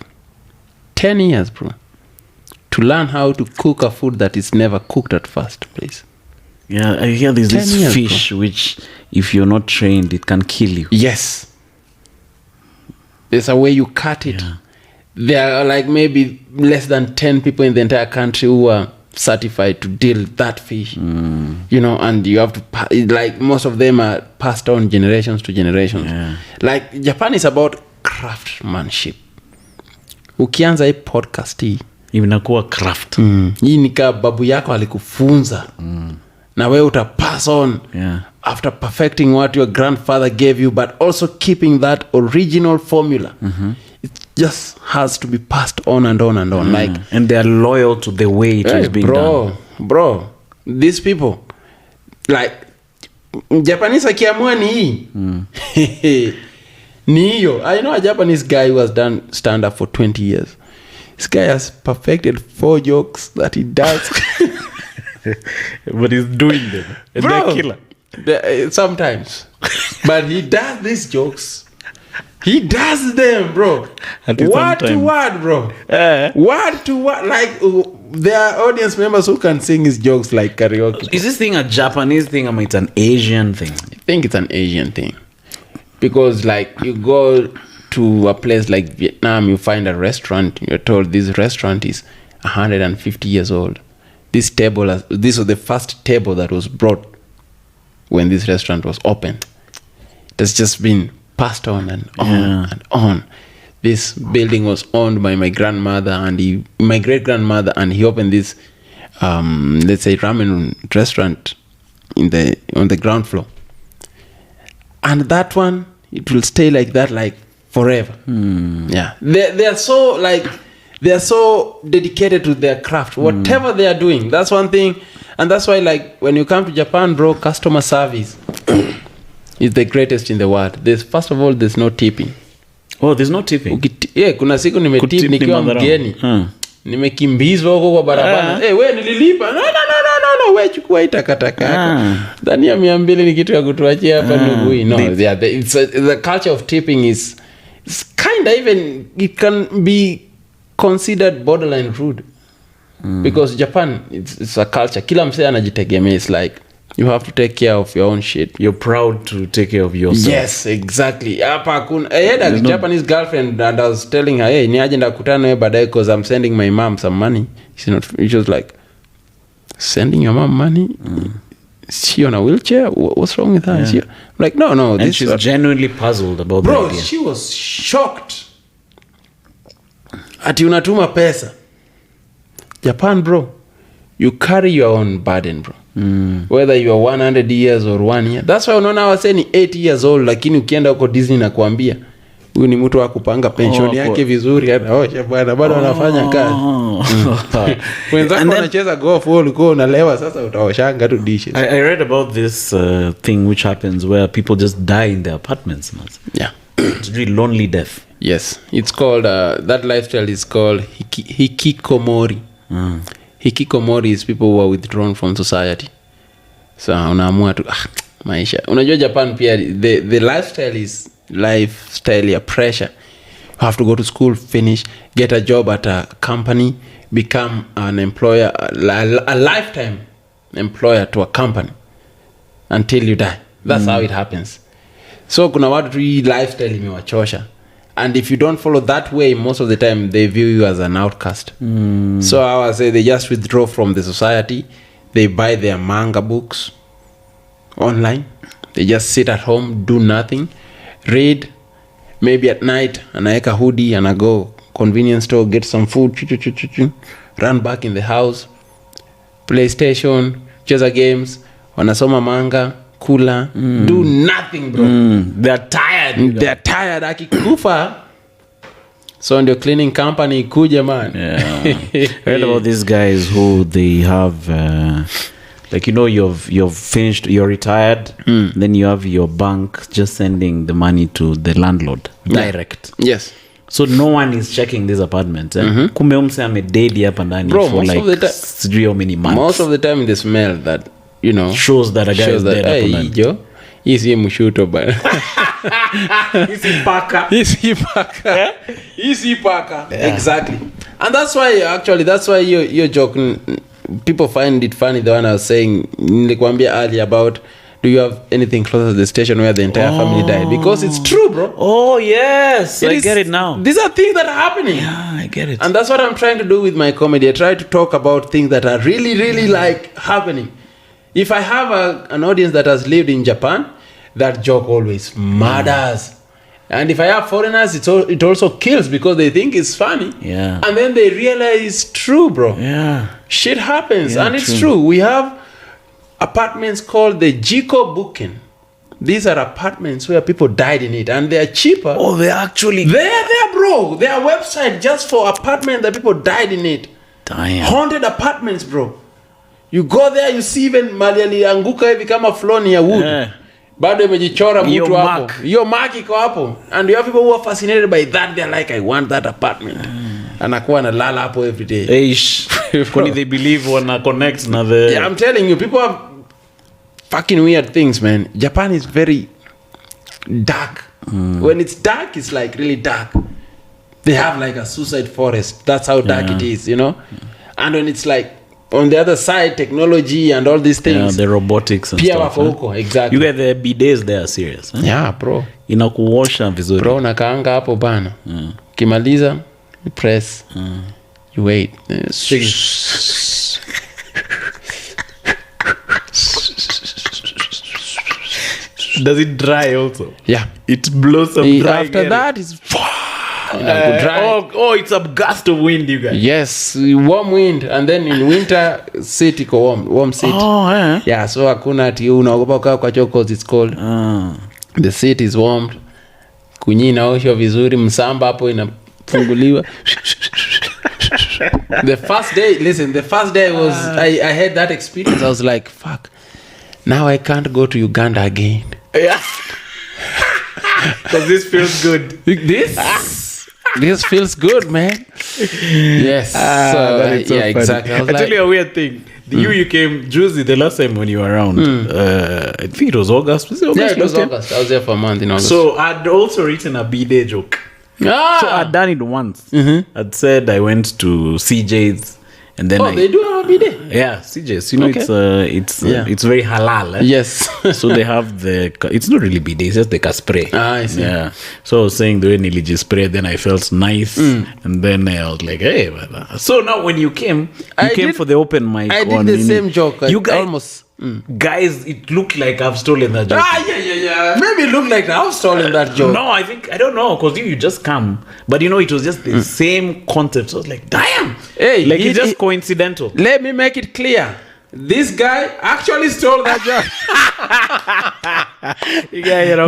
10 years, bro. To learn how to cook a food that is never cooked at first place. Yeah, I hear there's 10 this years, fish which, if you're not trained, it can kill you. Yes. There's a way you cut it. Yeah. There are like maybe less than 10 people in the entire country who are certified to deal that fish. And you have to, like most of them are passed on generations to generations. Yeah. Like Japan is about craftsmanship. Ukianza hii podcast hii Inakuwa craft. hii nika babu yako alikufunza na wewe utapass on after perfecting what your grandfather gave you, but also keeping that original formula. It just has to be passed on and on and on. Like, and they are loyal to the way it was being done. Bro, these people, like Japanese akiamua ni hii ni hiyo. I know a Japanese guy who has done stand up for 20 years. This guy has perfected 4 jokes that he does. But he's doing them. And Bro, they're killer. Sometimes. But he does these jokes. He does them, bro. At least word to sometimes. word, bro. Eh. Word to word. Like, there are audience members who can sing his jokes like karaoke. Is this thing a Japanese thing or it's an Asian thing? I think it's an Asian thing. Because, like, you go to a place like Vietnam, you find a restaurant, you're told this restaurant is 150 years old. This was the first table that was brought when this restaurant was opened. It's just been passed on and on and on. This building was owned by my grandmother and my great grandmother, and he opened this, let's say, ramen restaurant on the ground floor. And that one, it will stay like that, like forever. Yeah, they are so dedicated to their craft. Whatever they are doing, that's one thing. And that's why, like, when you come to Japan, bro, customer service is the greatest in the world. First of all, there's no tipping. Oh, there's no tipping. Kuna siku nimetip Kutip nikiwa ni mgeni. Nimekimbizwa huko kwa barabara. We nililipa. No, we chukua hii takataka. Ndani ya 200 ni kitu ya kutuachia hapa ndugu. No, the culture of tipping is kind of even, it can be considered borderline rude. Because Japan, it's a culture. Kila msee anajitegemea. It's like, you have to take care of your own shit. You're proud to take care of yourself. Yes, exactly. I had a Japanese girlfriend and I was telling her, hey, ni aje ndakutana nawe baadaye because I'm sending my mom some money. She was like, sending your mom money? Is she on a wheelchair? What's wrong with her? I'm like, no. And she's genuinely puzzled about that. Bro, she was shocked. Ati unatuma pesa. Japan, bro, you carry your own burden, bro. Whether you are 100 years or 1 year. That's why unaona wase ni 80 years old, lakini ukienda huko Disney na kuambia huyu ni mtu wa kupanga pension yake vizuri, anaosha bwana, bado anafanya kazi. Wenzako wanacheza golf, wewe ulikuwa unalewa, sasa utaoshanga tu dishes. I read about this thing which happens where people just die in their apartments. Yeah. It's really lonely death. Yes. It's called, that lifestyle is called hikikomori. Hikikomori is people who are withdrawn from society. So unaamua tu maisha. Unajua Japan pia the lifestyle is lifestyle ya pressure. You have to go to school, finish, get a job at a company, become an employer, a lifetime employer to a company until you die. That's how it happens. So kuna watu tu lifestyle imewachosha. And if you don't follow that way, most of the time they view you as an outcast. So I would say they just withdraw from the society. They buy their manga books online. They just sit at home, do nothing, read. Maybe at night, anaeka hoodie, and I go convenience store, get some food, run back in the house, PlayStation, cheza games, wanasoma manga, kula, do nothing, bro. They're tired. They're tired. Akikufa. So in the cleaning company, kuja man. Yeah. I read about these guys who they have, like, you know, you've finished, you're retired, then you have your bank just sending the money to the landlord direct. Yes. So no one is checking this apartment. Kumbe umse amededi hapa ndani for like sijui how many months. Most of the time they smell that, you know, shows that a guy is dead hapa ndani. Hey, isi mshuto bana. Isi paka. Exactly. And that's why you're joking. People find it funny, the one I was saying, nilikwambia earlier about, do you have anything closer to the station where the entire family died? Because it's true, bro. Oh, yes. I get it now. These are things that are happening. Yeah, I get it. And that's what I'm trying to do with my comedy. I try to talk about things that are really, really like happening. If I have an audience that has lived in Japan, that joke always matters. And if I have foreigners, it also kills because they think it's funny. Yeah. And then they realize it's true, bro. Yeah. Shit happens. Yeah, and it's true. We have apartments called the Jiko Buken. These are apartments where people died in it. And they're cheaper. Oh, they're actually... They're there, bro. They're a website just for apartments that people died in it. Damn. Haunted apartments, bro. You go there, you see even mali alianguka hivi kama floor ni ya wood. Yeah. Bado imejichora mtu hapo. mark. Hiyo mark iko hapo. And you have people who are fascinated by that. They're like, I want that apartment. Anakuwa analala hapo every day. Eish. Kwani they believe wana connect na the... Yeah, I'm telling you, people have fucking weird things, man. Japan is very dark. When it's dark, it's like really dark. they have like a suicide forest. That's how dark it is, you know. And when it's like on the other side, technology and all these things, the robotics and stuff. Exactly. You get the bidets there, serious. Huh? Yeah, bro. Inakuosha vizuri. Bro, nakaanga hapo bana. Kimaliza, you press. You wait. Does it dry also? Yeah. It blows some dry. After that, it's dry. It's a gust of wind, you guys. Yes, warm wind. And then in winter, seat iko warm seat. Oh, yeah. Yeah, so hakuna ati unaogopa kukaa kwa choo cause it's cold. The seat is warmed. Kunyi inaoshwa vizuri, msamba hapo inafunguliwa. The first day was I had that experience. I was like, fuck. Now I can't go to Uganda again. Yeah. Because this feels good. This feels good, man. Yes. So exactly. I tell you a weird thing. You came Juicy the last time when you were around. I think it was August. Was it August? Yeah, it was August. I was there for a month in August. So I'd also written a bidet joke. So I'd done it once. I'd said I went to CJ's. And then they do have a bidet. Yeah, CJ's. You know, it's very halal. Eh? Yes. So they have it's not really bidet, it's just the spray. I see. Yeah. So I was saying the way Niliji spray, then I felt nice. And then I was like, hey. So now when you came for the open mic. I did the same joke. You guys, almost. Guys, it looked like I've stolen that joke. Yeah. Maybe it looked like I've stolen that joke. No, I don't know, because you just come. But you know, it was just the same concept. So I was like, damn. Hey, like it's just coincidental. Let me make it clear. This guy actually stole that joke.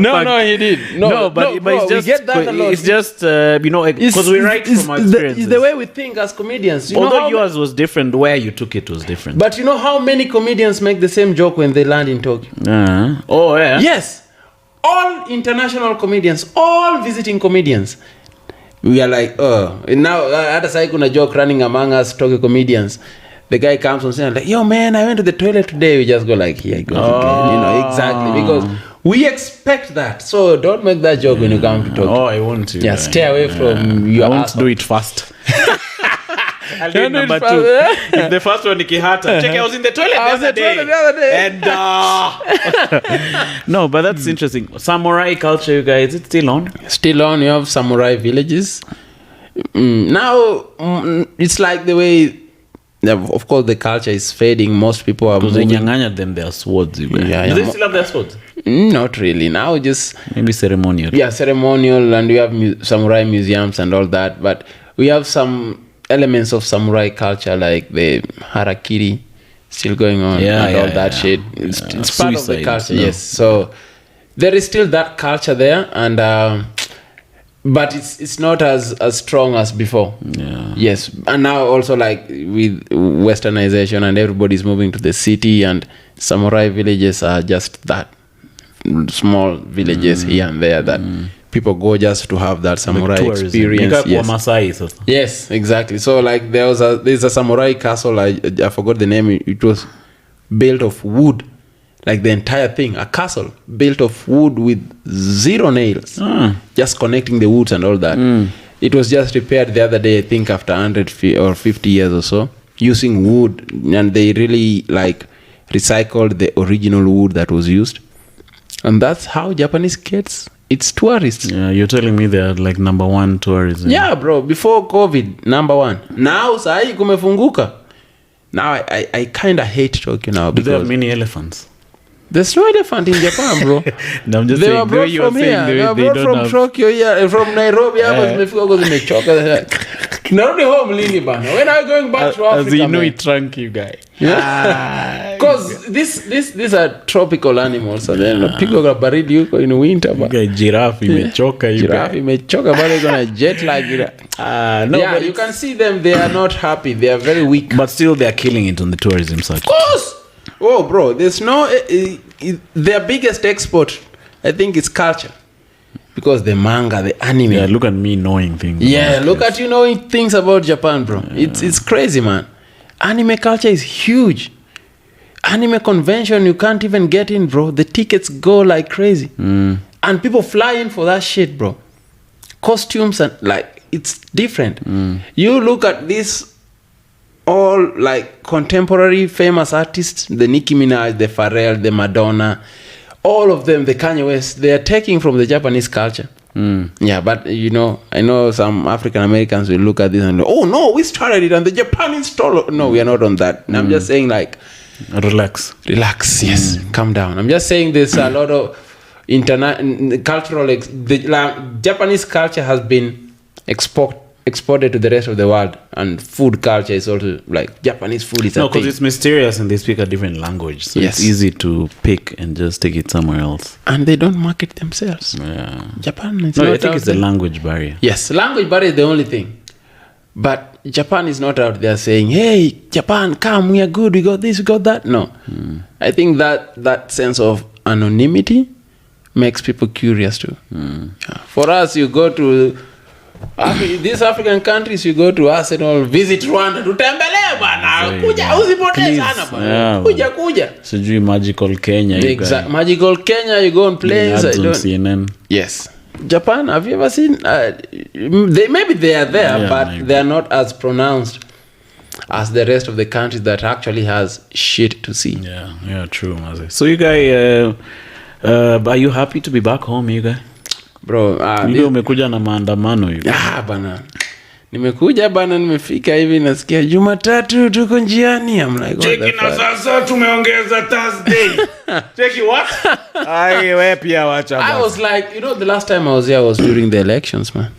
No, he did. No, but it's just, we get that a lot. It's just, because we write from our experiences. It's the way we think as comedians. Although yours was different, where you took it was different. But you know how many comedians make the same joke when they land in Tokyo? Oh, yeah. Yes. All international comedians, all visiting comedians. We are like, now, at a side, kuna joke running among us, Tokyo comedians. The guy comes and says, like, yo, man, I went to the toilet today. We just go like, here he goes again. You know, exactly. Because we expect that. So don't make that joke when you come to Tokyo. Oh, I won't. Yeah, stay away from your I won't do it fast. I'll do number 2. If the first one, Nikihata. Check, I was in the toilet the other day. And, no, but that's interesting. Samurai culture, you guys, it's still on? Still on. You have samurai villages. Now, it's like the way... Of course, the culture is fading. Most people are moving. Because them their swords. Yeah, do they still have their swords? Not really. Now just... Maybe ceremonial. Yeah, ceremonial. And we have samurai museums and all that. But we have some elements of samurai culture like the harakiri still going on and all that shit. It's part of the culture, yes. So there is still that culture there. And... but it's not as strong as before. Yeah. Yes. And now also like with westernization and everybody's moving to the city, and samurai villages are just that small villages here and there that people go just to have that samurai experience. Yes, exactly. So like there's a samurai castle, I forgot the name. It was built of wood. Like the entire thing, a castle built of wood with 0 nails, just connecting the woods and all that. It was just repaired the other day, I think after 100 or 50 years or so, using wood, and they really like recycled the original wood that was used. And that's how Japanese gets its tourists. Yeah, you're telling me they're like #1 tourism. Yeah, bro, before COVID, #1. Now, sahi kumefunguka. Now, I kind of hate Tokyo now. Do they have many elephants? There's no elephant in Japan, bro. No, I'm just they saying, were brought from here. They were brought from Tokyo, yeah, from Nairobi. Narudi home lini bana. When are you going back to Africa? As you know, it shrunk you guy. Yeah. Because these are tropical animals. And then people got baridi yuko in winter. Giraffe imechoka. Giraffe imechoka, but they're gonna jet like it. No, yeah, but you can see them. They are not happy. They are very weak. But still, they are killing it on the tourism side. Of course. Oh, bro, there's no... their biggest export, I think, is culture. Because the manga, the anime. Yeah, look at me knowing things. Yeah, look at you knowing things about Japan, bro. Yeah. It's crazy, man. Anime culture is huge. Anime convention, you can't even get in, bro. The tickets go like crazy. And people fly in for that shit, bro. Costumes and like... it's different. You look at this all like contemporary famous artists, the Nicki Minaj, the Pharrell, the Madonna, all of them, the Kanye West, they are taking from the Japanese culture. Yeah, but you know, I know some African Americans will look at this and go, oh no, we started it and the Japanese stole it. No, we are not on that. And I'm just saying like, relax, yes, calm down. I'm just saying there's a lot of cultural, the Japanese culture has been exported to the rest of the world, and food culture is also like Japanese food is because it's mysterious and they speak a different language, so it's easy to pick and just take it somewhere else, and they don't market themselves. Japan is I think it's the language barrier. Yes, language barrier is the only thing, but Japan is not out there saying, hey Japan, come, we are good, we got this, we got that. No. I think that sense of anonymity makes people curious too. For us, you go to these African countries, you go to Arsenal, visit Rwanda, tutembele bana, kuja usipotee sana bana, kuja. Sijui magical Kenya. Exactly, magical Kenya, you go on planes. CNN. Yes. Japan, have you ever seen? Maybe they are there, but they are not as pronounced as the rest of the countries that actually has shit to see. Yeah, true. So you guys, are you happy to be back home, you guys? Bro, umekuja na maandamano hivi. Bana. Nimekuja bana, nimefika hivi nasikia Jumatatu tuko njiani. I'm like, cheki na sasa tumeongeza Thursday. Cheki what? Wewe pia wacha bana. I was like, you know, the last time I was here was during the elections, man.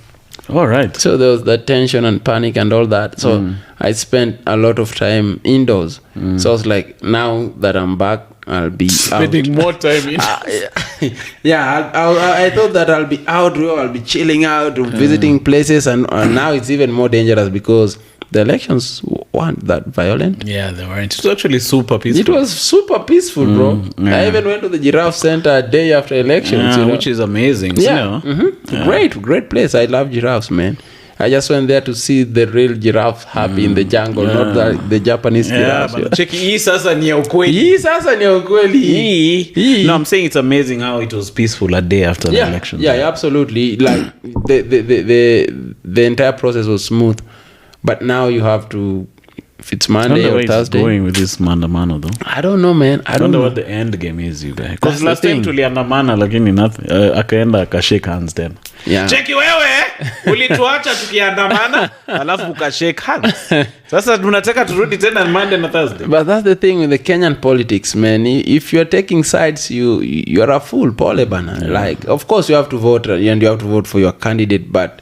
All right. So there was that tension and panic and all that. So I spent a lot of time indoors. So I was like, now that I'm back, I'll be spending more time in. I thought that I'll be out, I'll be chilling out, visiting places, and now it's even more dangerous because the elections weren't that violent. Yeah, they weren't. It was actually super peaceful. It was super peaceful, bro. I even went to the giraffe center a day after elections, which is amazing. Yeah. Great place. I love giraffes, man. I just went there to see the real giraffe happy in the jungle, not the Japanese giraffes. Cheki, hii sasa ni ya ukweli. No, I'm saying it's amazing how it was peaceful a day after the election. Yeah, absolutely. Like the entire process was smooth. But now you have to, if it's Monday or Thursday. It's going with this maandamano though. I don't know, man. I don't know what the end game is, you guys. Because last time tuliandamana lakini akaenda akashake hands then. Yeah. Cheki wewe, ulituacha tukiandamana alafu ukashake hands. Sasa tunataka turudi tena Monday na Thursday. But that's the thing with the Kenyan politics, man. If you're taking sides, you're a fool, pole bana. Like, of course you have to vote and you have to vote for your candidate, but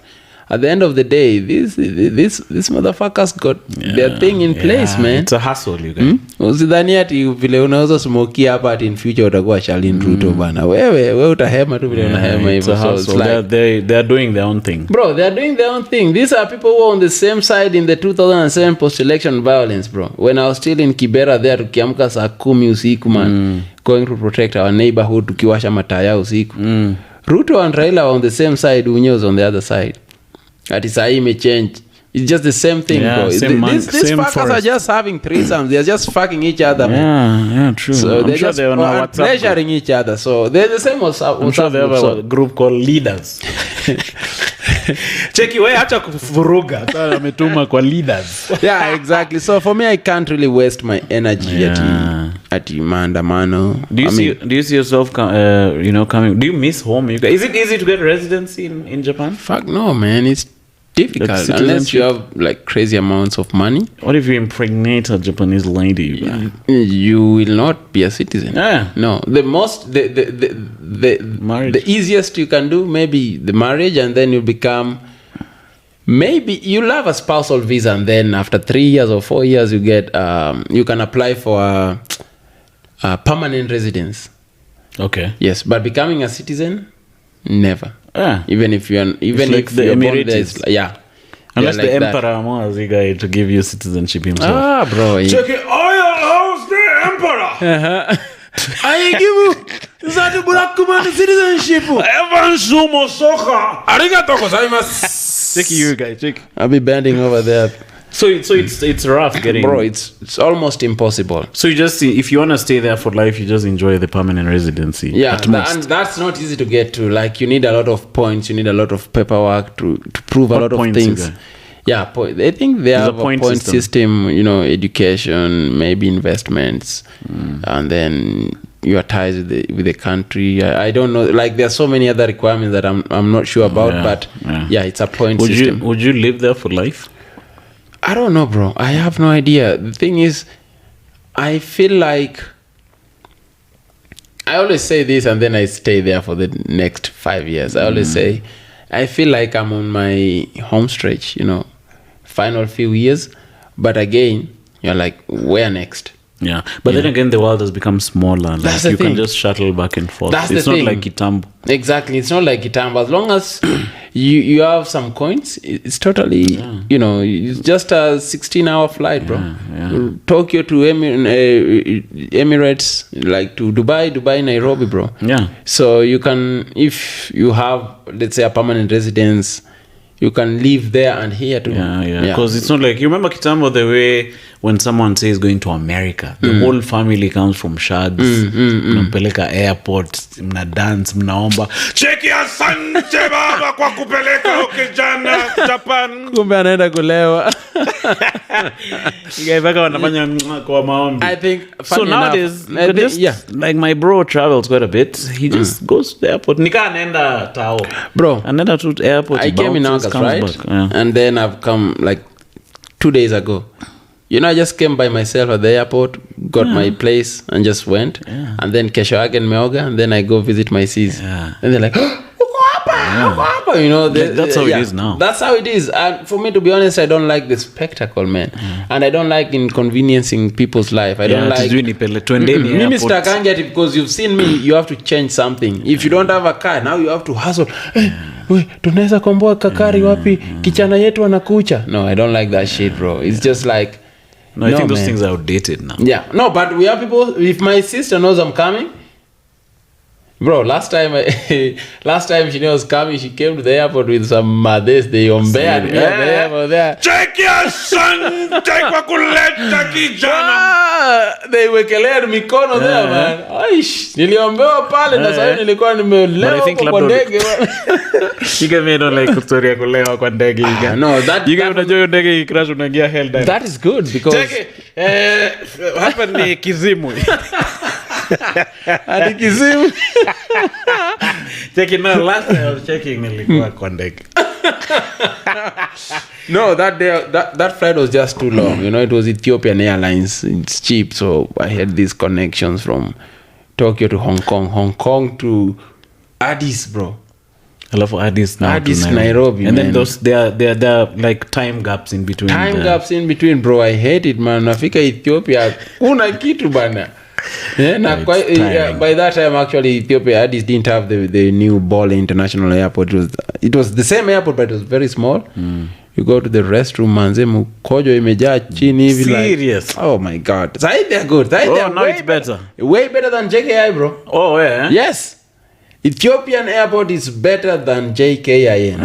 at the end of the day, these motherfuckers got their thing in place, man. It's a hustle, you guys. Usidhani ati vile unaweza smoky hapa at in future utakuwa Charlene Ruto bana. Wewe utahema tu vile unahema hivyo. So it's like they are doing their own thing. Bro, they are doing their own thing. These are people who are on the same side in the 2007 post-election violence, bro. When I was still in Kibera there, tukiamka saa 10 usiku, man, going to protect our neighborhood, tukiwasha mataya usiku. Ruto and Raila were on the same side, Unyo was on the other side. Ati sahi may change. It's just the same thing, bro. These fuckers are just having threesomes. They're just fucking each other, man. Yeah, true. So they're just pleasuring each other. So they're the same as I'm sure they have a group called leaders. Cheki we acha kufuruga. Sasa ametuma kwa leaders. Yeah, exactly. So for me, I can't really waste my energy at maandamano. Do you see yourself coming? Do you miss home? Is it easy to get residency in Japan? Fuck no, man. It's difficult unless you have like crazy amounts of money. What if you impregnate a Japanese lady? You will not be a citizen. No, the easiest you can do, maybe the marriage, and then you become, maybe you'll have a spousal visa, and then after 3 years or 4 years you get you can apply for a permanent residence. Okay. Yes, but becoming a citizen, never. Even if you're like the Emirates. Unless like the emperor wants the guy to give you citizenship himself. Bro. Check it. How's the emperor? I give you that black man citizenship. Evans Musoka. Arigato gozaimasu. Check you guys. Check. I'll be bending over there. So it's rough getting. Bro, it's almost impossible. So you just see, if you want to stay there for life, you just enjoy the permanent residency. Yeah, and that's not easy to get to. Like, you need a lot of points, you need a lot of paperwork to prove a lot of things. Yeah, I think they have a point system, you know, education, maybe investments, and then your ties with the country. I don't know. Like, there are so many other requirements that I'm not sure about, but it's a point system. Would you live there for life? I don't know, bro. I have no idea. The thing is, I feel like I always say this and then I stay there for the next 5 years. I always say, I feel like I'm on my home stretch, you know, final few years. But again, you're like, where next? Yeah, but then again, the world has become smaller. Like, That's the you thing. can just shuttle back and forth. That's it's the not thing. like Kitambo. Exactly, it's not like Kitambo. As long as you have some coins, it's totally, you know, it's just a 16-hour flight, bro. Tokyo to Emirates, like to Dubai, Nairobi, bro. Yeah. So you can, if you have, let's say, a permanent residence, you can live there and here too. Yeah. Because it's not like, you remember Kitambo, the way when someone says going to America, the whole family comes from Shags, mnampeleka airport, mna dance, mnaomba, cheki asante baba kwa kupeleka ukijana Japan. Kumbe anaenda kulewa. Ikaivaka wanafanya kwa maombi. I think, so nowadays, like my bro travels quite a bit. He just goes to the airport. Nika anaenda Tao. Bro, anaenda to the airport. I came in August, right? Back. Yeah. And then I've come like 2 days ago. You know, I just came by myself at the airport, got my place, and just went. Yeah. And then kesho yake nimeoga, and then I go visit my sis. Yeah. And they're like, uko hapa, you know. That's how it is now. That's how it is. And for me, to be honest, I don't like the spectacle, man. And I don't like inconveniencing people's life. I don't like... Mimi sitakangi ati because you've seen me, you have to change something. If you don't have a car, now you have to hustle. Tunaweza komboa kakari wapi? Kichana yetu anakucha. No, I don't like that shit, bro. It's just like... No, I think those things are outdated now. Yeah. No, but we have people... If my sister knows I'm coming... Bro, last time she knew I was coming, she came to the airport with some mothers. They ombered me at the airport there. Check your son! Check kwa kuleta kijana! They wekelea mikono there, man. Aish, niliombewa pale na sasa nilikuwa nimelewa kwa ndege. You get me, don't like story ya kulewa kwa ndege. No, that... You get unajua ndege crash unaingia hell dive. That is good because... Check hapa ni kizimu. Hadi kizimu. Checking now, last time I was checking nilikuwa kwa ndege. No, that day that flight was just too long. You know, it was Ethiopian Airlines. It's cheap, so I had these connections from Tokyo to Hong Kong to Addis, bro. I love Addis now. Addis, Nairobi, and man. then those there are like time gaps in between. Gaps in between, bro. I hate it, man. Nafika Ethiopia, kuna kitu bana. Yeah, by that time, actually, Ethiopia Addis didn't have the new Bole International Airport. It was the same airport, but it was very small. You go to the restroom, manze mkojo imejaa chini hivi. Serious? Like, oh my God. Side they're good. Now it's better. Way better than JKI, bro. Oh, yeah? Yes. Ethiopian airport is better than JKI.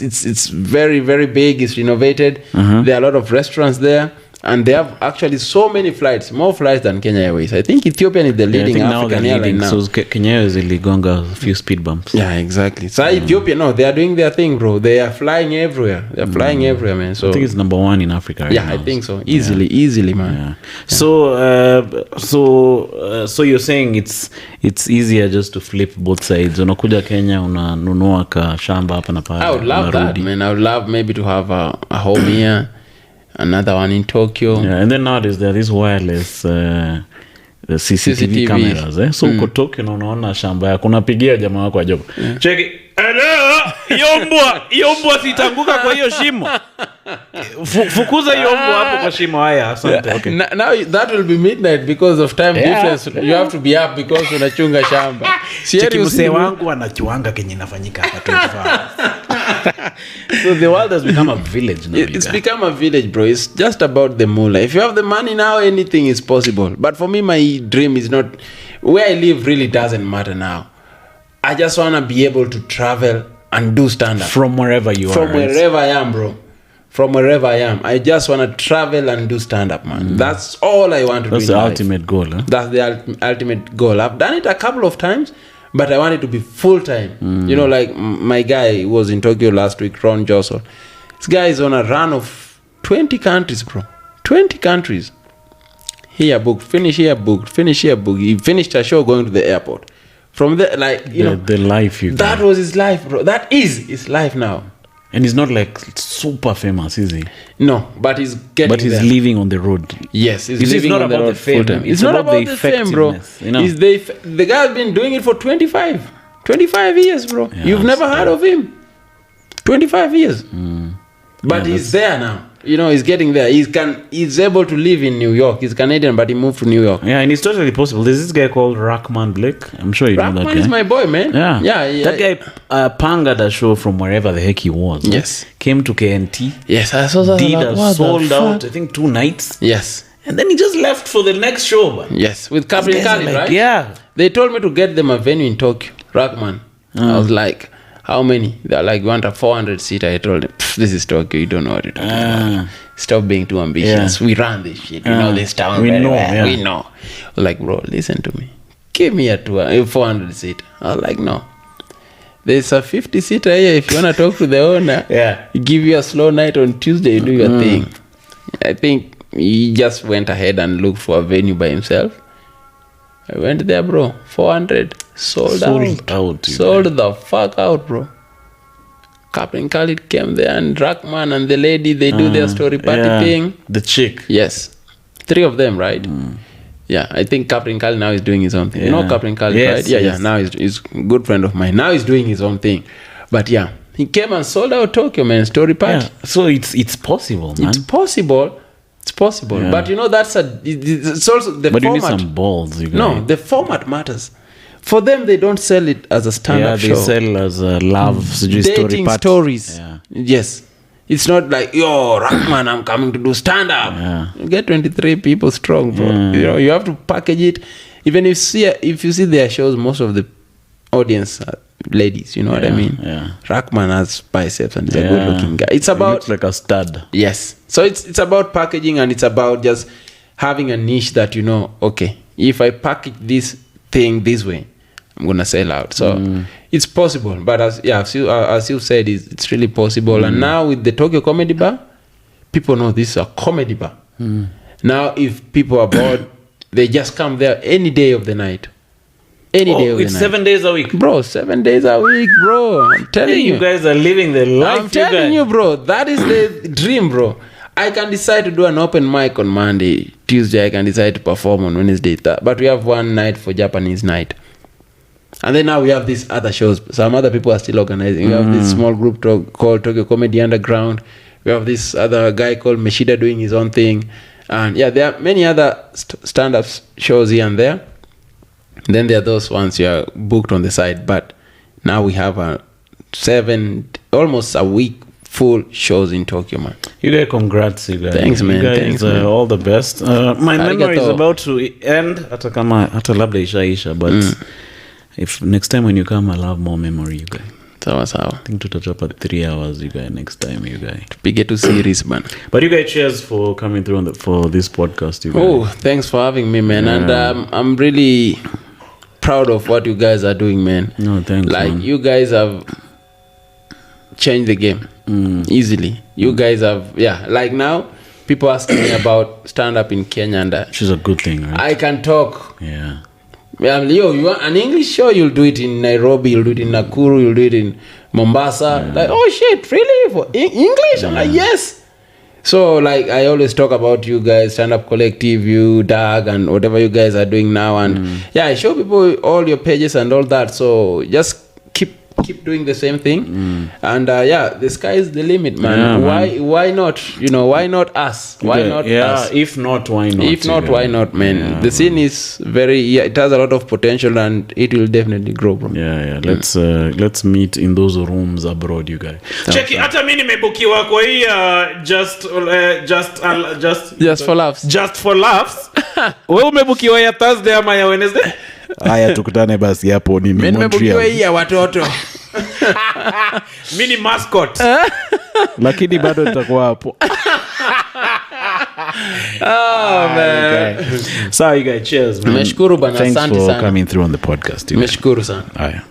It's very, very big. It's renovated. There are a lot of restaurants there. And they have actually so many flights, more flights than Kenya Airways. I think Ethiopian is the leading African airline now. So Kenya Airways is gonga a few speed bumps. Yeah, exactly. So Ethiopia, no, they are doing their thing, bro. They are flying everywhere. They are flying everywhere, man. So I think it's number 1 in Africa right now. I think so. Easily, man. Yeah. So you're saying it's easier just to flip both sides. Unakuja Kenya, unanunua ka shamba hapa na pale. I would love that, man. I would love maybe to have a home here. Another one in Tokyo. Yeah, and then nowadays there is wireless the CCTV cameras. So uko Tokyo na unaona shamba yako, unapigia jamaa wako ajoba. Check it. Yombwa sitanguka kwa hiyo shimo. Fukuza yombwa hapo kwa shimo haya. Asante. Okay. Now that will be midnight because of time difference. You have to be up because unachunga shamba. Cheki mzee wangu anachuanga kenye inafanyika hapa 24 So the world has become a village now. It's become a village, bro. It's just about the moolah. If you have the money now, anything is possible. But for me, my dream is not... Where I live really doesn't matter now. I just want to be able to travel and do stand-up. From wherever you are. From wherever I am, bro. from wherever I am. I just want to travel and do stand-up, man. That's all I want to do. That's the ultimate goal, huh? That's the ultimate goal. I've done it a couple of times, but I want it to be full-time. You know, like my guy was in Tokyo last week, Ron Johnson. This guy is on a run of 20 countries, bro. 20 countries. Here booked, finish here booked, finish here booked. He finished a show going to the airport. From there, like, you know. The life you That was his life, bro. That is his life now. And he's not like super famous, is he? No, but he's getting But he's there. living on the road. Yes, he's You see, it's living not on the about road the fame. full-time. It's not about the the fame, bro. effectiveness, you know? He's the guy's been doing it for 25 years, bro. Yeah, You've never heard of him. 25 years. But Yeah, he's there now. You know, he's getting there. He's able to live in New York. He's Canadian, but he moved to New York. Yeah, and it's totally possible. There's this guy called Rackman Blake. I'm sure you know that guy. Rackman is my boy, man. Yeah. Yeah. That guy pangaed a show from wherever the heck he was. Yes. Came to KNT. Yes, I saw that. Did Like, a what the sold out, fuck? I think 2 nights. Yes. And then he just left for the next show. Man. Yes. With Captain These guys are Kali, like, right? Yeah. They told me to get them a venue in Tokyo, Rackman. I was like, how many? They're like, we want a 400-seater. I told them, this is Tokyo. You don't know what you're talking about. Stop being too ambitious. Yeah. We run this shit. We know this town We very know, well. yeah. We know. Like, bro, listen to me. Give me a 400-seater. I was like, no. There's a 50-seater here. If you want to talk to the owner, Yeah. give you a slow night on Tuesday, do your thing. I think he just went ahead and looked for a venue by himself. I went there, bro. 400. Sold out. out, you Sold the fuck out, bro. Captain Khalid came there and Rackman and the lady, they do their story party thing. The chick. Yes. 3 of them, right? Yeah, I think Captain Khalid now is doing his own thing. You know Captain Khalid, Yes, right? Yeah, yes. Now he's a good friend of mine. Now he's doing his own thing. But yeah, he came and sold out Tokyo, man. Story party. Yeah. So it's possible, man. It's possible. It's possible. Yeah. But you know, it's also the But format. you need some balls. You No, the format matters. For them, they don't sell it as a stand-up they show. sell as a love story Dating party. stories. Yeah. Yes. It's not like, yo, Rackman, I'm coming to do stand-up. Yeah. You get 23 people strong, bro. You know, you have to package it. Even if you see their shows, most of the audience are ladies. You know what I mean? Yeah. Rackman has biceps and he's a good-looking guy. It's He about looks like a stud. Yes. So it's about packaging, and it's about just having a niche that, you know, okay, if I package this thing this way, I'm gonna sell out. So it's possible. But as you said, it's really possible. And now with the Tokyo Comedy Bar, people know this is a comedy bar. Now if people are bored, they just come there any day of the night. Any day of the night. It's 7 days a week. Bro, 7 days a week, bro. I'm telling you. You guys are living the life. I'm telling you, bro. That is the dream, bro. I can decide to do an open mic on Monday. Tuesday, I can decide to perform on Wednesday. But we have one night for Japanese night. And then now we have these other shows. Some other people are still organizing. We have this small group called Tokyo Comedy Underground. We have this other guy called Meshida doing his own thing. And yeah, there are many other stand-up shows here and there. Then there are those ones you are booked on the side. But now we have almost a week full shows in Tokyo, man. You guys, congrats, you guys. Thanks, man. You guys, Thanks, man. all the best. My memory is Arigato. about to end. Hata labda isha, but if next time when you come, I'll have more memory, you guys. Sawa. I think tutachapa 3 hours, you guys, next time, you guys. Tupige tu series, man. But you guys, cheers for coming through for this podcast, you guys. Oh, thanks for having me, man. And I'm really proud of what you guys are doing, man. No, thanks, Like, man. you guys have changed the game easily. You guys have, like now, people asking me about stand-up in Kenya, and Which is a good thing, right? I can talk. Yeah. Leo, you want an English show, you'll do it in Nairobi, you'll do it in Nakuru, you'll do it in Mombasa. Like, oh shit, really? For English? I'm like, yes. So, like, I always talk about you guys, Stand Up Collective, you, Doug, and whatever you guys are doing now. And I show people all your pages and all that. So, just keep doing the same thing. And the sky is the limit, man. Yeah, Why not? You know, why not us? Why not us? If not, why not? If not, why not, man? Yeah, the scene is it has a lot of potential, and it will definitely grow, bro. Yeah. Let's meet in those rooms abroad, you guys. Cheki, hata mimi nimebukiwa kwa hii Just for laughs. Just for laughs. Wewe umebukiwa ya Thursday ama ya Wednesday? Haya tukutane basi hapo ni Nimebukiwa hii ya watoto. Mini mascot. Lakini bado nitakuwa hapo. Man. So you guys, cheers man. Nimeshukuru bana, Thanks asante for sana. coming through on the podcast. Nimeshukuru sana. Haya.